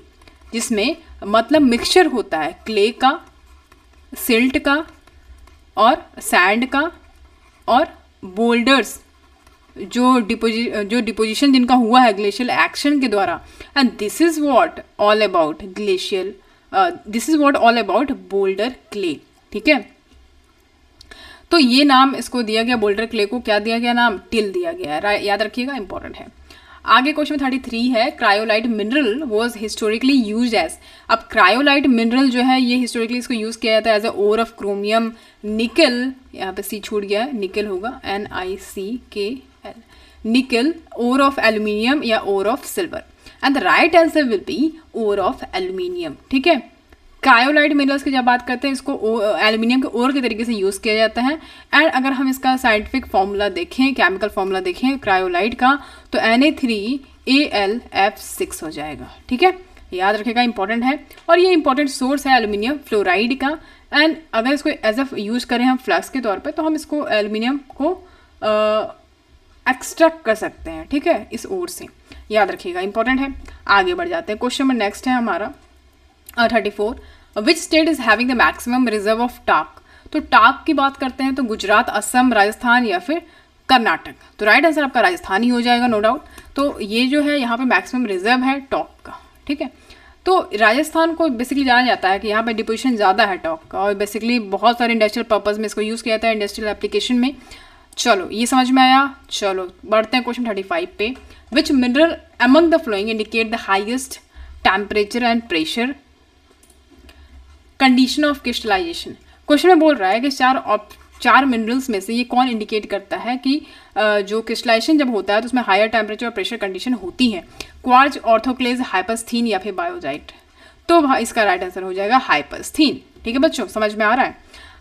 जिसमें मतलब मिक्सचर होता है क्ले का, सिल्ट का और सैंड का और बोल्डर्स जो डिपोजिशन जिनका हुआ है ग्लेशियल एक्शन के द्वारा। And this is what all about glacial, this is what all about boulder clay, ठीक है। तो ये नाम इसको दिया गया, बोल्डर क्ले को क्या दिया गया नाम, टिल दिया गया है, याद रखिएगा, इंपॉर्टेंट है। आगे क्वेश्चन 33 है, cryolite mineral was historically use as. अब क्रायोलाइट मिनरल जो है ये हिस्टोरिकली इसको यूज किया जाता है as a ore of chromium nickel, यहाँ पे सी छूट गया है, निकल होगा NiCkL, निकल, ओर ऑफ एल्यूमिनियम या ore of silver, and the right answer will be ore of aluminium. ठीक है, क्रायोलाइट मिनरल्स की जब बात करते हैं इसको एल्यूमिनियम के ओर के तरीके से यूज़ किया जाता है। एंड अगर हम इसका साइंटिफिक फॉर्मूला देखें, केमिकल फॉर्मूला देखें क्रायोलाइट का, तो Na3AlF6 हो जाएगा। ठीक है, याद रखेगा, इंपॉर्टेंट है। और ये इंपॉर्टेंट सोर्स है एल्यूमिनियम फ्लोराइड का। एंड अगर इसको एज अ यूज़ करें हम फ्लक्स के तौर पर, तो हम इसको एल्यूमिनियम को एक्सट्रैक्ट कर सकते हैं। ठीक है, इस ओर से, याद रखिएगा, इंपॉर्टेंट है। आगे बढ़ जाते हैं, क्वेश्चन नंबर नेक्स्ट है हमारा 34, which state is having the maximum reserve of talc. तो टाक की बात करते हैं तो गुजरात, असम, राजस्थान या फिर कर्नाटक। तो राइट आंसर आपका राजस्थान ही हो जाएगा, नो डाउट। तो ये जो है यहाँ पे मैक्सिमम रिजर्व है टॉक का। ठीक है, तो राजस्थान को बेसिकली जाना जाता है कि यहाँ पे डिपोजिशन ज़्यादा है टॉक का, और बेसिकली बहुत सारे इंडस्ट्रियल पर्पज़ में इसको यूज़ किया जाता है, इंडस्ट्रियल एप्लीकेशन में। चलो, ये समझ में आया। चलो बढ़ते हैं क्वेश्चन 35 पे, which mineral among the following indicate the highest temperature and pressure condition of crystallization. Question में बोल रहा है कि चार मिनरल्स में से ये कौन इंडिकेट करता है कि जो क्रिस्टलाइजेशन जब होता है तो उसमें हायर टेम्परेचर और प्रेशर कंडीशन होती है। क्वार्ट्ज, ऑर्थोक्लेज, हाइपरस्थीन या फिर बायोजाइट। तो इसका राइट आंसर हो जाएगा हाइपरस्थीन। ठीक है बच्चों, समझ में आ रहा है।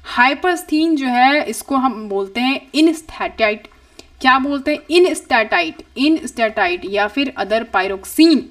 हाइपरस्थीन जो है इसको हम बोलते हैं इनस्टैटाइट। क्या बोलते हैं? इनस्टैटाइट या फिर अदर पायरोक्सीन।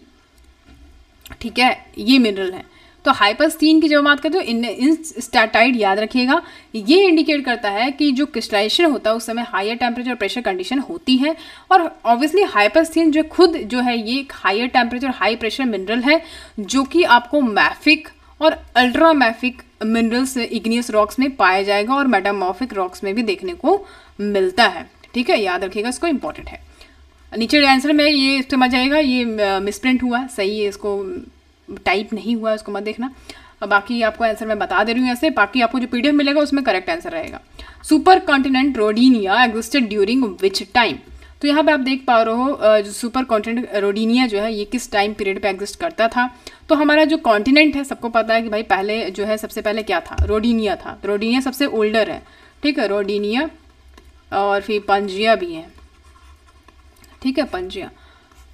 ठीक है, ये मिनरल है। तो हाइपरस्थीन की जब बात करते हो इनस्टैटाइट, याद रखिएगा, ये इंडिकेट करता है कि जो क्रिस्टलाइजेशन होता है उस समय हायर टेम्परेचर और प्रेशर कंडीशन होती है। और ऑब्वियसली हाइपरस्थीन जो खुद जो है ये एक higher temperature high pressure mineral है, जो कि आपको मैफिक और ultra mafic minerals igneous rocks में पाया जाएगा और मेटामॉर्फिक रॉक्स में भी देखने को मिलता है। ठीक है, याद रखिएगा, इसको इंपॉर्टेंट है। नीचे आंसर में ये समझ आएगा, ये मिसप्रिंट हुआ है, सही है, इसको टाइप नहीं हुआ है, उसको मत देखना। बाकी आपको आंसर मैं बता दे रही हूँ ऐसे, बाकी आपको जो पीडीएफ मिलेगा उसमें करेक्ट आंसर रहेगा। Super continent Rodinia existed during which time. तो यहाँ पे आप देख पा रहे हो जो सुपर कॉन्टिनेंट रोडीनिया जो है ये किस टाइम पीरियड पे एग्जिस्ट करता था। तो हमारा जो कॉन्टिनेंट है सबको पता है कि भाई पहले जो है सबसे पहले क्या था, रोडीनिया था। रोडीनिया सबसे ओल्डर है। ठीक है, रोडीनिया, और फिर पंजिया भी है। ठीक है, पंजिया,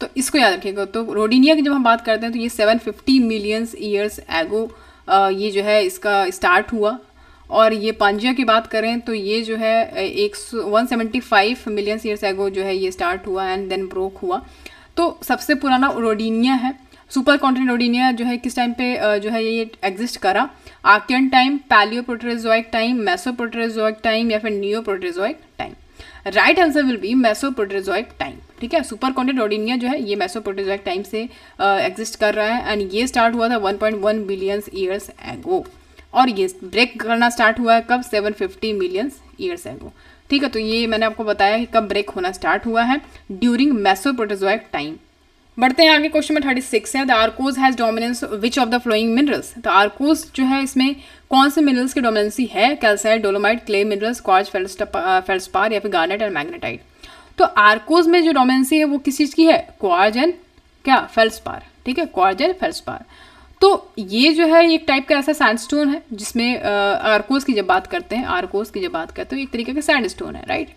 तो इसको याद रखिएगा। तो रोडीनिया की जब हम बात करते हैं तो ये 750 मिलियन ईयर्स एगो ये जो है इसका स्टार्ट हुआ। और ये पांजिया की बात करें तो ये जो है 175 मिलियन ईयर्स एगो जो है ये स्टार्ट हुआ एंड देन ब्रोक हुआ। तो सबसे पुराना रोडीनिया है। सुपर कॉन्टिनेंट रोडीनिया जो है किस टाइम पे जो है ये एग्जिस्ट करा? Archean time, Palaeoproterozoic time, Mesoproterozoic time या फिर Neoproterozoic time. Right answer will be Mesoproterozoic time. ठीक है, सुपर कॉन्टिनेंट रोडीनिया जो है ये मेसोप्रोटेरोजोइक टाइम से एग्जिस्ट कर रहा है एंड ये स्टार्ट हुआ था 1.1 बिलियन ईयर्स एगो। और ये ब्रेक करना स्टार्ट हुआ है कब? 750 मिलियन ईयर्स एगो। ठीक है, तो ये मैंने आपको बताया कि कब ब्रेक होना स्टार्ट हुआ है, ड्यूरिंग मेसोप्रोटेरोजोइक टाइम। बढ़ते हैं आगे, क्वेश्चन में 36 है, the arkose has dominance which of the following minerals. तो आर्कोज जो है इसमें कौन से मिनरल्स की डोमिनेंसी है? Calcite, dolomite, clay minerals, quartz, feldspar या फिर गार्नेट एंड मैग्नेटाइट। तो आर्कोज में जो डोमिनेंसी है वो किस चीज़ की है? क्वार्ट्ज एंड क्या? फेल्डस्पार। ठीक है, क्वार्ट्ज एंड फेल्डस्पार। तो ये जो है एक टाइप का ऐसा सैंडस्टोन है जिसमें आर्कोज की जब बात करते हैं, आर्कोज की जब बात करते हैं तो एक तरीके का सैंडस्टोन है, राइट,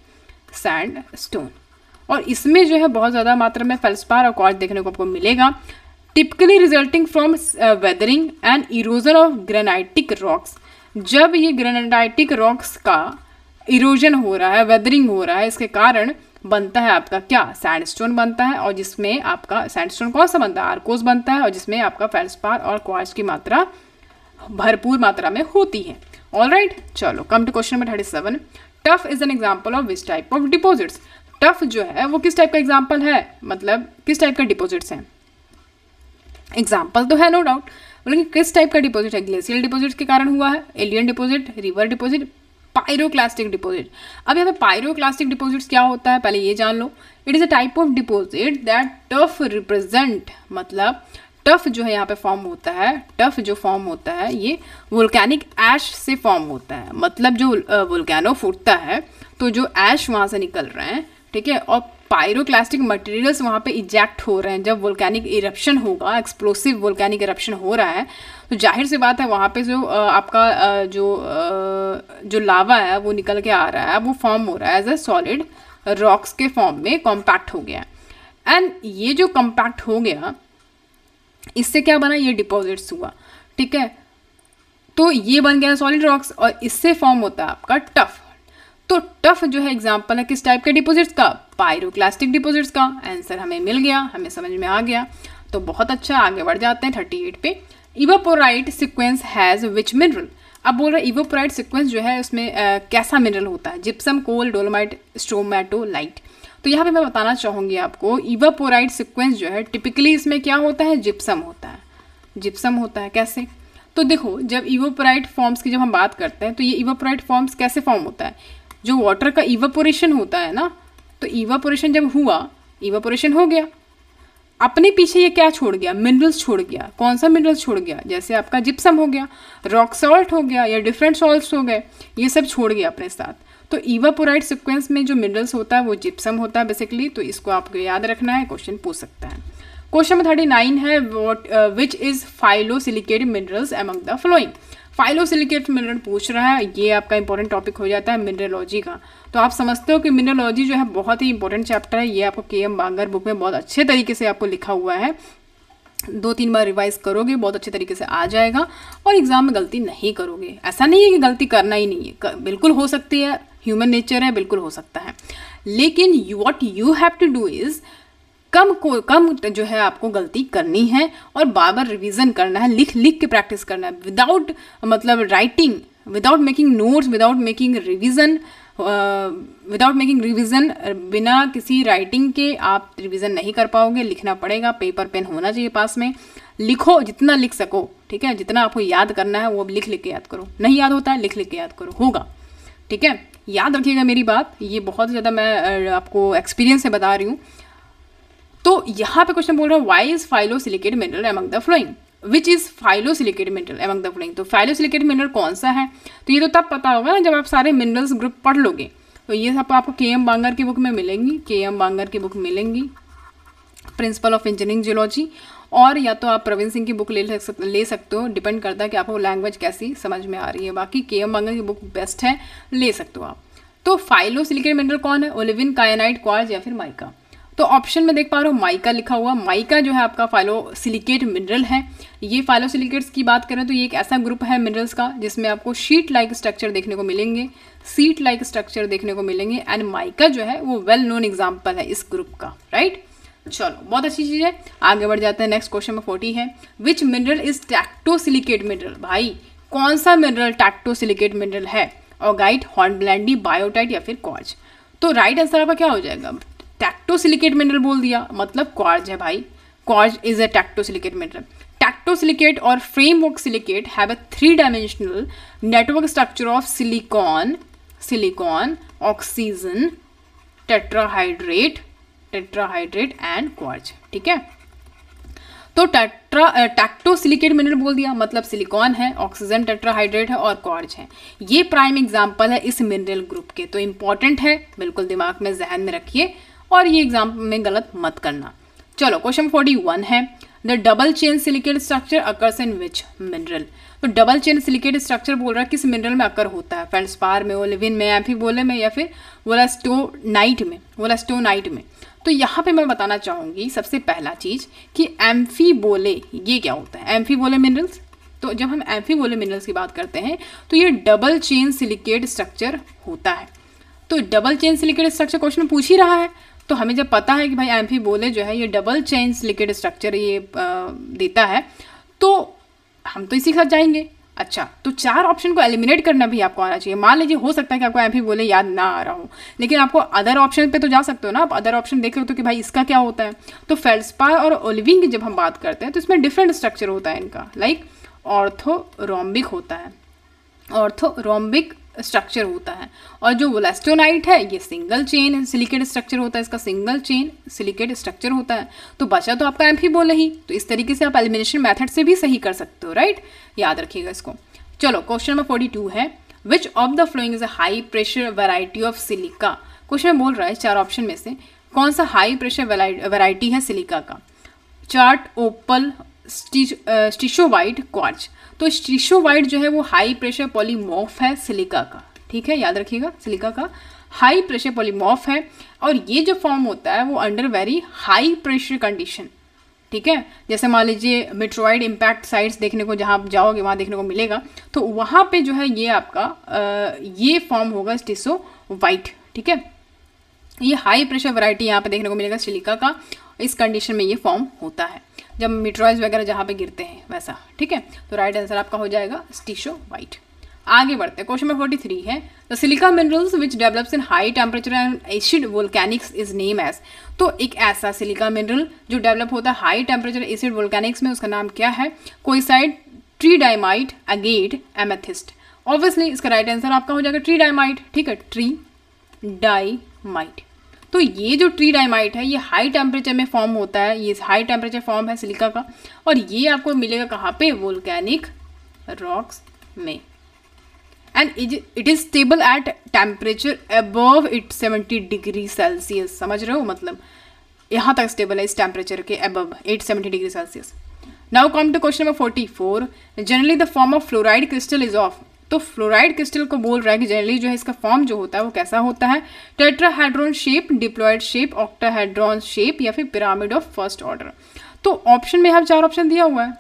सैंडस्टोन। और इसमें जो है बहुत ज़्यादा मात्रा में फेल्डस्पार और क्वार्ट्ज देखने को आपको मिलेगा, typically resulting from weathering and erosion of granitic rocks. जब ये ग्रेनाइटिक रॉक्स का इरोजन हो रहा है, वेदरिंग हो रहा है, इसके कारण बनता है आपका क्या? सैंडस्टोन बनता है। और जिसमें आपका सैंडस्टोन कौन सा बनता है? आर्कोज बनता है, और जिसमें आपका फेल्डस्पार और क्वार्ट्ज की मात्रा भरपूर मात्रा में होती है। ऑलराइट, चलो come to question number 37, tuff is an example of which type of deposits. Tuff जो है वो किस टाइप का एग्जाम्पल है, मतलब किस टाइप का डिपोजिट्स हैं? एग्जाम्पल तो है नो डाउट, लेकिन किस टाइप का डिपोजिट है? ग्लेशियल डिपोजिट के कारण हुआ है, alien deposit, river deposit, pyroclastic deposit. अब यहाँ पे पायरोक्लास्टिक डिपोजिट्स क्या होता है पहले ये जान लो। It is a type of deposit that tuff represent, मतलब टफ जो है यहाँ पे फॉर्म होता है, टफ जो फॉर्म होता है ये वोल्केनिक ऐश से फॉर्म होता है। मतलब जो वोल्केनो फूटता है तो जो ऐश वहाँ से निकल रहे हैं, ठीक है, और पायरोक्लास्टिक मटेरियल्स वहाँ पे इजेक्ट हो रहे हैं। जब वोल्केनिक इरप्शन होगा, एक्सप्लोसिव वोल्केनिक इरप्शन हो रहा है, तो जाहिर सी बात है वहाँ पे जो आपका जो लावा है वो निकल के आ रहा है, वो फॉर्म हो रहा है एज ए सॉलिड रॉक्स के फॉर्म में, कॉम्पैक्ट हो गया। एंड ये जो कॉम्पैक्ट हो गया, इससे क्या बना, ये डिपॉजिट्स हुआ, ठीक है। तो ये बन गया सॉलिड रॉक्स और इससे फॉर्म होता है आपका टफ। तो टफ जो है एग्जाम्पल है किस टाइप के डिपॉजिट्स का, पायरोक्लास्टिक डिपॉजिट्स का। आंसर हमें मिल गया, हमें समझ में आ गया। तो बहुत अच्छा, आगे बढ़ जाते हैं 38 पे। इवापोराइट सीक्वेंस हैज विच मिनरल। अब बोल रहे हैं इवापोराइट सीक्वेंस जो है उसमें कैसा मिनरल होता है, जिप्सम, कोल, डोलोमाइट, स्ट्रोमेटोलाइट। तो यहाँ पे मैं बताना चाहूँगी आपको, इवापोराइट सीक्वेंस जो है टिपिकली इसमें क्या होता है, जिप्सम होता है। जिप्सम होता है कैसे, तो देखो जब इवापोराइट फॉर्म्स की जब हम बात करते हैं तो ये इवापोराइट फॉर्म्स कैसे फॉर्म होता है, जो वाटर का इवापोरेशन होता है ना, तो इवापोरेशन जब हुआ, इवापोरेशन हो गया, अपने पीछे ये क्या छोड़ गया, मिनरल्स छोड़ गया। कौन सा मिनरल्स छोड़ गया, जैसे आपका जिप्सम हो गया, रॉक सॉल्ट हो गया, या डिफरेंट सॉल्ट्स हो गए, ये सब छोड़ गया अपने साथ। तो इवापोराइट सीक्वेंस में जो मिनरल्स होता है वो जिप्सम होता है बेसिकली। तो इसको आपको याद रखना है, क्वेश्चन पूछ सकता है। क्वेश्चन नंबर 39 है, विच is phyllosilicate minerals among the flowing. Phyllosilicate mineral पूछ रहा है, ये आपका इंपॉर्टेंट टॉपिक हो जाता है मिनरलॉजी का। तो आप समझते हो कि मिनरलॉजी जो है बहुत ही इंपॉर्टेंट चैप्टर है। ये आपको के.एम. बांगर बुक में बहुत अच्छे तरीके से आपको लिखा हुआ है। 2-3 बार रिवाइज करोगे बहुत अच्छे तरीके से आ जाएगा और एग्जाम में गलती नहीं करोगे। ऐसा नहीं है कि गलती करना ही नहीं है, बिल्कुल हो सकती है, ह्यूमन नेचर है, बिल्कुल हो सकता है। लेकिन what you have to do is come जो है आपको गलती करनी है और बार बार रिवीजन करना है, लिख लिख के प्रैक्टिस करना है, विदाउट मतलब writing, without making notes, without making revision, बिना किसी राइटिंग के आप रिवीजन नहीं कर पाओगे। लिखना पड़ेगा, पेपर पेन होना चाहिए पास में, लिखो जितना लिख सको, ठीक है। जितना आपको याद करना है वो लिख लिख के याद करो, नहीं याद होता है लिख लिख के याद करो, होगा, ठीक है। याद रखिएगा मेरी बात, ये बहुत ज़्यादा मैं आपको एक्सपीरियंस से बता रही हूँ। तो यहाँ पे क्वेश्चन बोल रहा है, why is phyllosilicate mineral among the following, which is phyllosilicate mineral among the following. तो फाइलोसिलिकेट मिनरल कौन सा है, तो ये तो तब पता होगा ना जब आप सारे मिनरल्स ग्रुप पढ़ लोगे। तो ये सब आपको के.एम. बांगर की बुक में मिलेंगी, के.एम. बांगर की बुक मिलेंगी, प्रिंसिपल ऑफ इंजीनियरिंग जियोलॉजी, और या तो आप प्रवीण सिंह की बुक ले सकते हो, डिपेंड करता है कि आपको लैंग्वेज कैसी समझ में आ रही है। बाकी के.एम. बांगर की बुक बेस्ट है, ले सकते हो आप। तो फाइलोसिलिकेट मिनरल कौन है, ओलिविन, कायनाइट, क्वार्ट्ज या फिर माइका। तो ऑप्शन में देख पा रहे हो माइका लिखा हुआ, माइका जो है आपका फाइलोसिलिकेट मिनरल है। ये फाइलोसिलिकेट्स की बात करें तो ये एक ऐसा ग्रुप है मिनरल्स का जिसमें आपको शीट लाइक स्ट्रक्चर देखने को मिलेंगे, सीट लाइक स्ट्रक्चर देखने को मिलेंगे। एंड माइका जो है वो वेल नोन एग्जाम्पल है इस ग्रुप का, राइट। चलो बहुत अच्छी चीज़ है, आगे बढ़ जाते हैं। नेक्स्ट क्वेश्चन में 40 है, विच मिनरल इज टैक्टोसिलिकेट मिनरल। भाई कौन सा मिनरल टैक्टोसिलिकेट मिनरल है, ऑगाइट, हॉर्नब्लैंडी, बायोटाइट या फिर क्वार्ट्ज। तो राइट आंसर आपका क्या हो जाएगा, टैक्टोसिलिकेट मिनरल बोल दिया, मतलब क्वार्ट्ज है भाई। Quartz is a tectosilicate mineral. Tectosilicate और framework silicate have a 3-dimensional network structure of silicon, oxygen, tetrahydrate and quartz, ठीक है। तो टैक्टोसिलिकेट मिनरल बोल दिया, मतलब सिलिकॉन है, ऑक्सीजन, टेट्राहाइड्रेट है और क्वार्ट्ज है। ये प्राइम एग्जाम्पल है इस मिनरल ग्रुप के। तो इंपॉर्टेंट है, बिल्कुल दिमाग में जहन में रखिए और ये एग्जाम में गलत मत करना। चलो क्वेश्चन 41 है, the double chain silicate structure occurs in which mineral. तो डबल चेन सिलिकेट स्ट्रक्चर बोल रहा है किस मिनरल में अकर होता है, फेल्डस्पार में, ओलिविन में, एम्फीबोले में या फिर वोलास्टोनाइट में। तो यहाँ पे मैं बताना चाहूँगी सबसे पहला चीज़ कि एम्फीबोले ये क्या होता है, एम्फीबोले मिनरल्स। तो जब हम एम्फीबोले मिनरल्स की बात करते हैं तो ये डबल चेन सिलिकेट स्ट्रक्चर होता है। तो double chain silicate structure question पूछ ही रहा है, तो हमें जब पता है कि भाई एम्फीबोले जो है ये डबल चेन सिलिकेट स्ट्रक्चर ये देता है, तो हम तो इसी के साथ जाएंगे। अच्छा, तो 4 ऑप्शन को एलिमिनेट करना भी आपको आना चाहिए। मान लीजिए हो सकता है कि आपको एम्फीबोले याद ना आ रहा हो, लेकिन आपको अदर ऑप्शन पे तो जा सकते हो ना, आप अदर ऑप्शन देख रहे हो तो कि भाई इसका क्या होता है। तो फेल्डस्पार और ओलिविन की जब हम बात करते हैं तो इसमें डिफरेंट स्ट्रक्चर होता है इनका, लाइक ऑर्थोरोम्बिक होता है, ऑर्थोरोम्बिक स्ट्रक्चर होता है। और जो वोलास्टोनाइट है ये सिंगल चेन सिलिकेट स्ट्रक्चर होता है, इसका सिंगल चेन सिलिकेट स्ट्रक्चर होता है। तो बचा तो आपका एम्फीबोले ही। तो इस तरीके से आप एलिमिनेशन मेथड से भी सही कर सकते हो, राइट, याद रखिएगा इसको। चलो क्वेश्चन नंबर 42 है, विच of the following is a high pressure variety of silica. Question में बोल रहा है 4 ऑप्शन में से कौन सा हाई प्रेशर वैरायटी है सिलिका का? चार्ट, ओपल, स्टिशोवाइट, क्वार्ट्ज। तो स्टिशोवाइट जो है वो हाई प्रेशर पॉलीमॉर्फ है सिलिका का, ठीक है, याद रखिएगा, सिलिका का हाई प्रेशर पॉलीमॉर्फ है और ये जो फॉर्म होता है वो under very high pressure condition, ठीक है। जैसे मान लीजिए मेट्रोइड इम्पैक्ट साइट्स देखने को, जहाँ आप जाओगे वहाँ देखने को मिलेगा, तो वहाँ पे जो है ये आपका ये फॉर्म होगा स्टिशोवाइट, ठीक है। ये हाई प्रेशर वैरायटी यहाँ पे देखने को मिलेगा सिलिका का, इस कंडीशन में ये फॉर्म होता है जब मेट्रोइड्स वगैरह जहाँ पे गिरते हैं वैसा, ठीक है। तो राइट आंसर आपका हो जाएगा स्टिशोवाइट। आगे बढ़ते हैं, क्वेश्चन नंबर 43 है the silica minerals which develops in high temperature and acid volcanics is name as. तो एक ऐसा सिलिका मिनरल जो डेवलप होता है हाई टेम्परेचर एसिड वोल्केनिक्स में, उसका नाम क्या है? कोइसाइट, ट्रीडाइमाइट, अगेट, एमेथिस्ट। ऑब्वियसली इसका राइट आंसर आपका हो जाएगा ट्रीडाइमाइट, ठीक है, ट्रीडाइमाइट। तो ये जो ट्रीडाइमाइट है ये हाई टेम्परेचर में फॉर्म होता है, ये हाई टेम्परेचर फॉर्म है सिलिका का और ये आपको मिलेगा कहाँ पे? वोल्केनिक रॉक्स में। And it is stable at temperature above 870 degree Celsius. समझ रहे हो, मतलब यहाँ तक स्टेबल है इस टेम्परेचर के above 870 degree Celsius. Now come to question number 44। Generally the form of fluoride crystal is of. तो फ्लोराइड क्रिस्टल को बोल रहा है कि जनरली जो है इसका फॉर्म जो होता है वो कैसा होता है? Tetrahedron shape, diploid shape, octahedron shape या फिर पिरामिड ऑफ फर्स्ट ऑर्डर। तो ऑप्शन में यहाँ 4 ऑप्शन दिया हुआ है,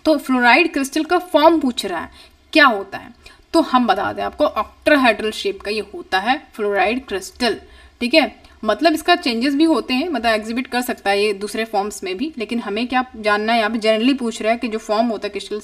तो फ्लोराइड क्रिस्टल का फॉर्म पूछ रहा है क्या होता है, तो हम बता दें आपको ऑक्टाहेड्रल शेप का ये होता है फ्लोराइड क्रिस्टल, ठीक है। मतलब इसका चेंजेस भी होते हैं, मतलब एग्जिबिट कर सकता है ये दूसरे फॉर्म्स में भी, लेकिन हमें क्या जानना है यहाँ पे, जनरली पूछ रहा है कि जो फॉर्म होता है क्रिस्टल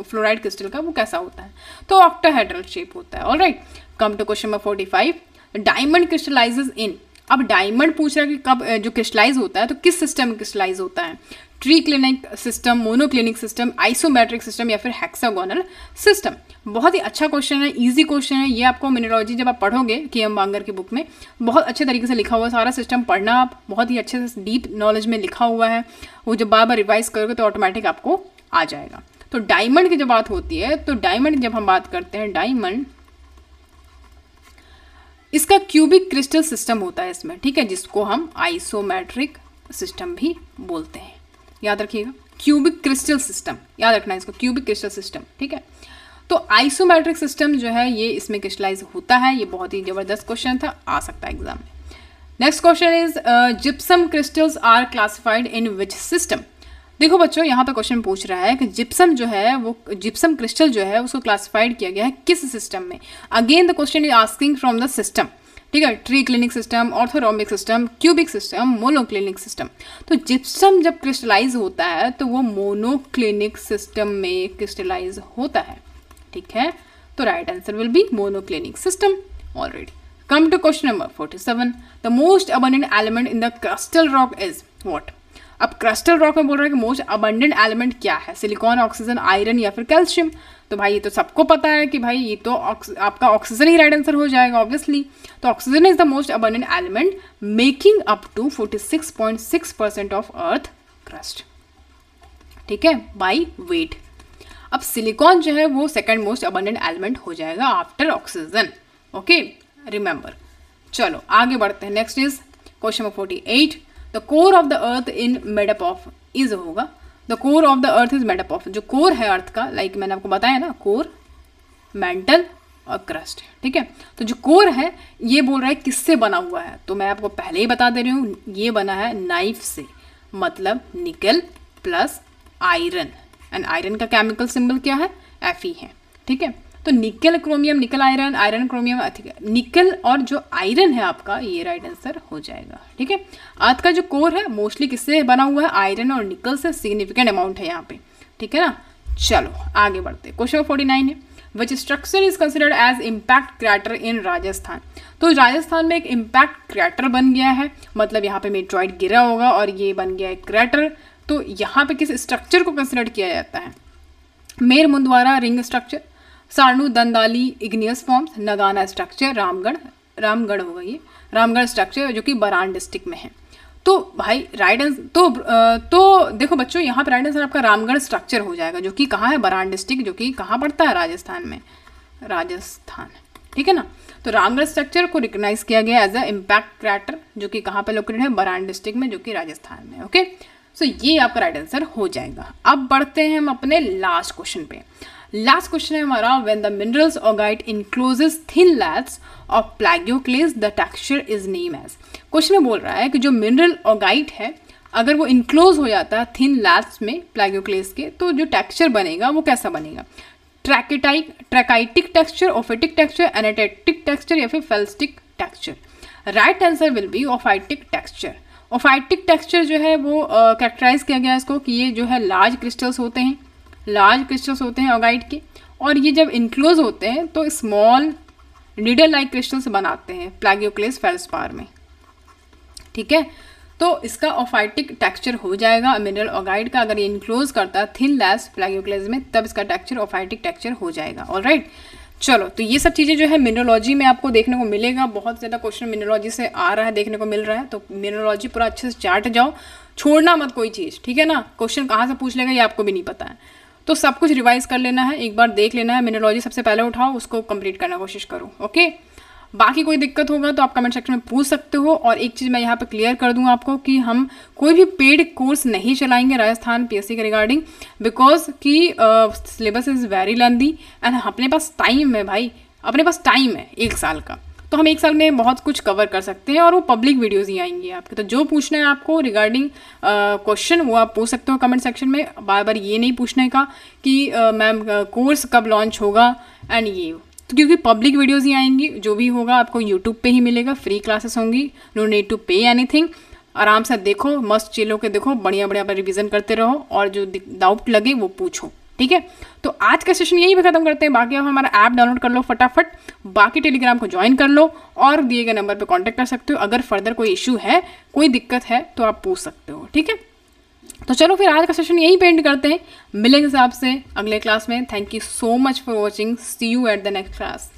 फ्लोराइड क्रिस्टल का वो कैसा होता है, तो ऑक्टाहेड्रल शेप होता है। Alright, come to question number 45। Diamond crystallises in. अब डायमंड पूछ रहा है कि कब जो क्रिस्टलाइज होता है तो किस सिस्टम में क्रिस्टलाइज होता है? Triclinic system, monoclinic system, isometric system या फिर हेक्सागोनल सिस्टम। बहुत ही अच्छा क्वेश्चन है, इजी क्वेश्चन है ये। आपको मिनरोलॉजी जब आप पढ़ोगे KM बांगर की बुक में बहुत अच्छे तरीके से लिखा हुआ है, सारा सिस्टम पढ़ना आप, बहुत ही अच्छे से डीप नॉलेज में लिखा हुआ है, वो जब बार बार रिवाइज करोगे तो ऑटोमेटिक आपको आ जाएगा। तो डायमंड की जब बात होती है, तो डायमंड जब हम बात करते हैं, डायमंड इसका क्यूबिक क्रिस्टल सिस्टम होता है इसमें, ठीक है, जिसको हम आइसोमेट्रिक सिस्टम भी बोलते हैं। याद रखिएगा, क्यूबिक क्रिस्टल सिस्टम, याद रखना है इसको, क्यूबिक क्रिस्टल सिस्टम, ठीक है। तो आइसोमेट्रिक सिस्टम जो है ये इसमें क्रिस्टलाइज होता है। ये बहुत ही जबरदस्त क्वेश्चन था, आ सकता है एग्जाम में। Next question is gypsum crystals are classified in which system. देखो बच्चों, यहाँ पे क्वेश्चन पूछ रहा है कि जिप्सम जो है वो, जिप्सम क्रिस्टल जो है उसको क्लासिफाइड किया गया है किस सिस्टम में। Again the question is asking from the system, ठीक है, tree clinic system, orthorhombic system, cubic system, monoclinic system. तो जिप्सम जब क्रिस्टलाइज होता है तो वो मोनोक्लिनिक सिस्टम में क्रिस्टलाइज होता है, ठीक है। तो right answer will be monoclinic system. Already come to question number 47। The most abundant element in the crystal rock is what. अब क्रिस्टल रॉक में बोल रहा है कि मोस्ट अबंडेंट एलिमेंट क्या है? सिलिकॉन, ऑक्सीजन, आयरन या फिर कैल्शियम। तो भाई ये तो सबको पता है कि भाई ये तो आपका ऑक्सीजन ही राइट आंसर हो जाएगा ऑब्वियसली। तो oxygen is the most abundant element making up to 46.6% of earth crust, ठीक है, बाई वेट। अब सिलिकॉन जो है वो सेकंड मोस्ट अबंडेंट एलिमेंट हो जाएगा आफ्टर ऑक्सीजन, ओके, रिमेंबर। चलो आगे बढ़ते हैं। Next is question number 48। The core of the earth in made up of is होगा, the core of the earth is made up of. जो कोर है अर्थ का, लाइक मैंने आपको बताया ना, कोर, मेंटल और क्रस्ट, ठीक है। तो जो कोर है ये बोल रहा है किससे बना हुआ है, तो मैं आपको पहले ही बता दे रही हूँ, ये बना है नाइफ से, मतलब nickel plus iron, and iron का केमिकल सिंबल क्या है? Fe है, ठीक है। तो निकल क्रोमियम, निकल आयरन, आयरन क्रोमियम, निकल और जो आयरन है आपका, ये राइट आंसर हो जाएगा, ठीक है। अर्थ का जो कोर है मोस्टली किससे बना हुआ है? आयरन और निकल से, सिग्निफिकेंट अमाउंट है यहाँ पे, ठीक है ना। चलो आगे बढ़ते हैं। क्वेश्चन 49 है which structure is considered as impact crater in Rajasthan. तो राजस्थान में एक इम्पैक्ट क्रैटर बन गया है, मतलब यहाँ पे मेट्रॉइड गिरा होगा और ये बन गया है क्रैटर। तो यहाँ पे किस स्ट्रक्चर को कंसिडर किया जाता है? Mer Mundwara ring structure, Sarnu Dandali igneous forms, Nagana structure, Ramgarh होगा ये, रामगढ़ स्ट्रक्चर जो कि बरान डिस्ट्रिक्ट में है। तो भाई राइट आंसर तो देखो बच्चों, यहाँ पे राइट आंसर आपका रामगढ़ स्ट्रक्चर हो जाएगा, जो कि कहाँ है? बरान डिस्ट्रिक्ट, जो कि कहाँ पड़ता है? राजस्थान में, राजस्थान, ठीक है ना। तो रामगढ़ स्ट्रक्चर को रिकग्नाइज किया गया एज अ इम्पैक्ट क्रैटर, जो कि कहाँ पे लोकेटेड है, बरान डिस्ट्रिक्ट में, जो कि राजस्थान में। ओके, सो ये आपका राइट आंसर हो जाएगा। अब बढ़ते हैं हम अपने लास्ट क्वेश्चन पे। लास्ट क्वेश्चन है हमारा, when the minerals augite encloses thin laths of plagioclase the texture is name as. Question में बोल रहा है कि जो मिनरल ऑगाइट है अगर वो इनक्लोज हो जाता है थिन लैट्स में प्लैगियोक्लेस के, तो जो टेक्सचर बनेगा वो कैसा बनेगा, trachytic texture, ophitic texture, anatectic texture या फिर felsitic texture. Right answer will be ophitic texture. Ophitic texture जो है वो कैरेक्टराइज किया गया है इसको कि ये जो है लार्ज क्रिस्टल्स होते हैं, लार्ज क्रिस्टल्स होते हैं ऑगाइट के, और ये जब इनक्लोज होते हैं तो स्मॉल नीडल लाइक क्रिस्टल्स बनाते हैं प्लैगियोक्लेस फेल्स्पार में। ठीक है, तो इसका ओफाइटिक टेक्सचर हो जाएगा मिनरल ऑगाइट का, अगर ये इनक्लोज करता है थिन लैट्स प्लैगियोक्लेस में, तब इसका टेक्सचर ओफाइटिक टेक्सचर हो जाएगा। ऑलराइट, चलो, तो ये सब चीज़ें जो है मिनरोलॉजी में आपको देखने को मिलेगा। बहुत ज़्यादा क्वेश्चन मिनरोलॉजी से आ रहा है, देखने को मिल रहा है, तो मिनरोलॉजी पूरा अच्छे से चाट जाओ, छोड़ना मत कोई चीज़, ठीक है ना। क्वेश्चन कहाँ से पूछ लेगा ये आपको भी नहीं पता है, तो सब कुछ रिवाइज कर लेना है, एक बार देख लेना है। मिनरोलॉजी सबसे पहले उठाओ, उसको कंप्लीट करने की कोशिश करो। ओके, बाकी कोई दिक्कत होगा तो आप कमेंट सेक्शन में पूछ सकते हो। और एक चीज़ मैं यहाँ पे क्लियर कर दूँ आपको कि हम कोई भी पेड कोर्स नहीं चलाएंगे राजस्थान पीएससी के रिगार्डिंग, बिकॉज कि syllabus is very lengthy and अपने पास टाइम है भाई, अपने पास टाइम है 1 साल का, तो हम 1 साल में बहुत कुछ कवर कर सकते हैं, और वो पब्लिक वीडियोज़ ही आएंगी आपके। तो जो पूछना है आपको रिगार्डिंग क्वेश्चन वो आप पूछ सकते हो कमेंट सेक्शन में। बार बार ये नहीं पूछने का कि मैम कोर्स कब लॉन्च होगा एंड ये, तो क्योंकि पब्लिक वीडियोज़ ही आएंगी, जो भी होगा आपको यूट्यूब पे ही मिलेगा, फ्री क्लासेस होंगी, no need to pay anything. आराम से देखो, मस्त चिल होकर देखो, बढ़िया बढ़िया अपना रिवीजन करते रहो, और जो डाउट लगे वो पूछो, ठीक है। तो आज का सेशन यही पे खत्म करते हैं। बाकी आप हमारा ऐप डाउनलोड कर लो फटाफट, बाकी टेलीग्राम को ज्वाइन कर लो, और दिए गए नंबर पे कांटेक्ट कर सकते हो। अगर फर्दर कोई इशू है, कोई दिक्कत है, तो आप पूछ सकते हो, ठीक है। तो चलो फिर आज का सेशन यही पेंट करते हैं, मिलेंगे आपसे अगले क्लास में। Thank you so much for watching, see you at the next class.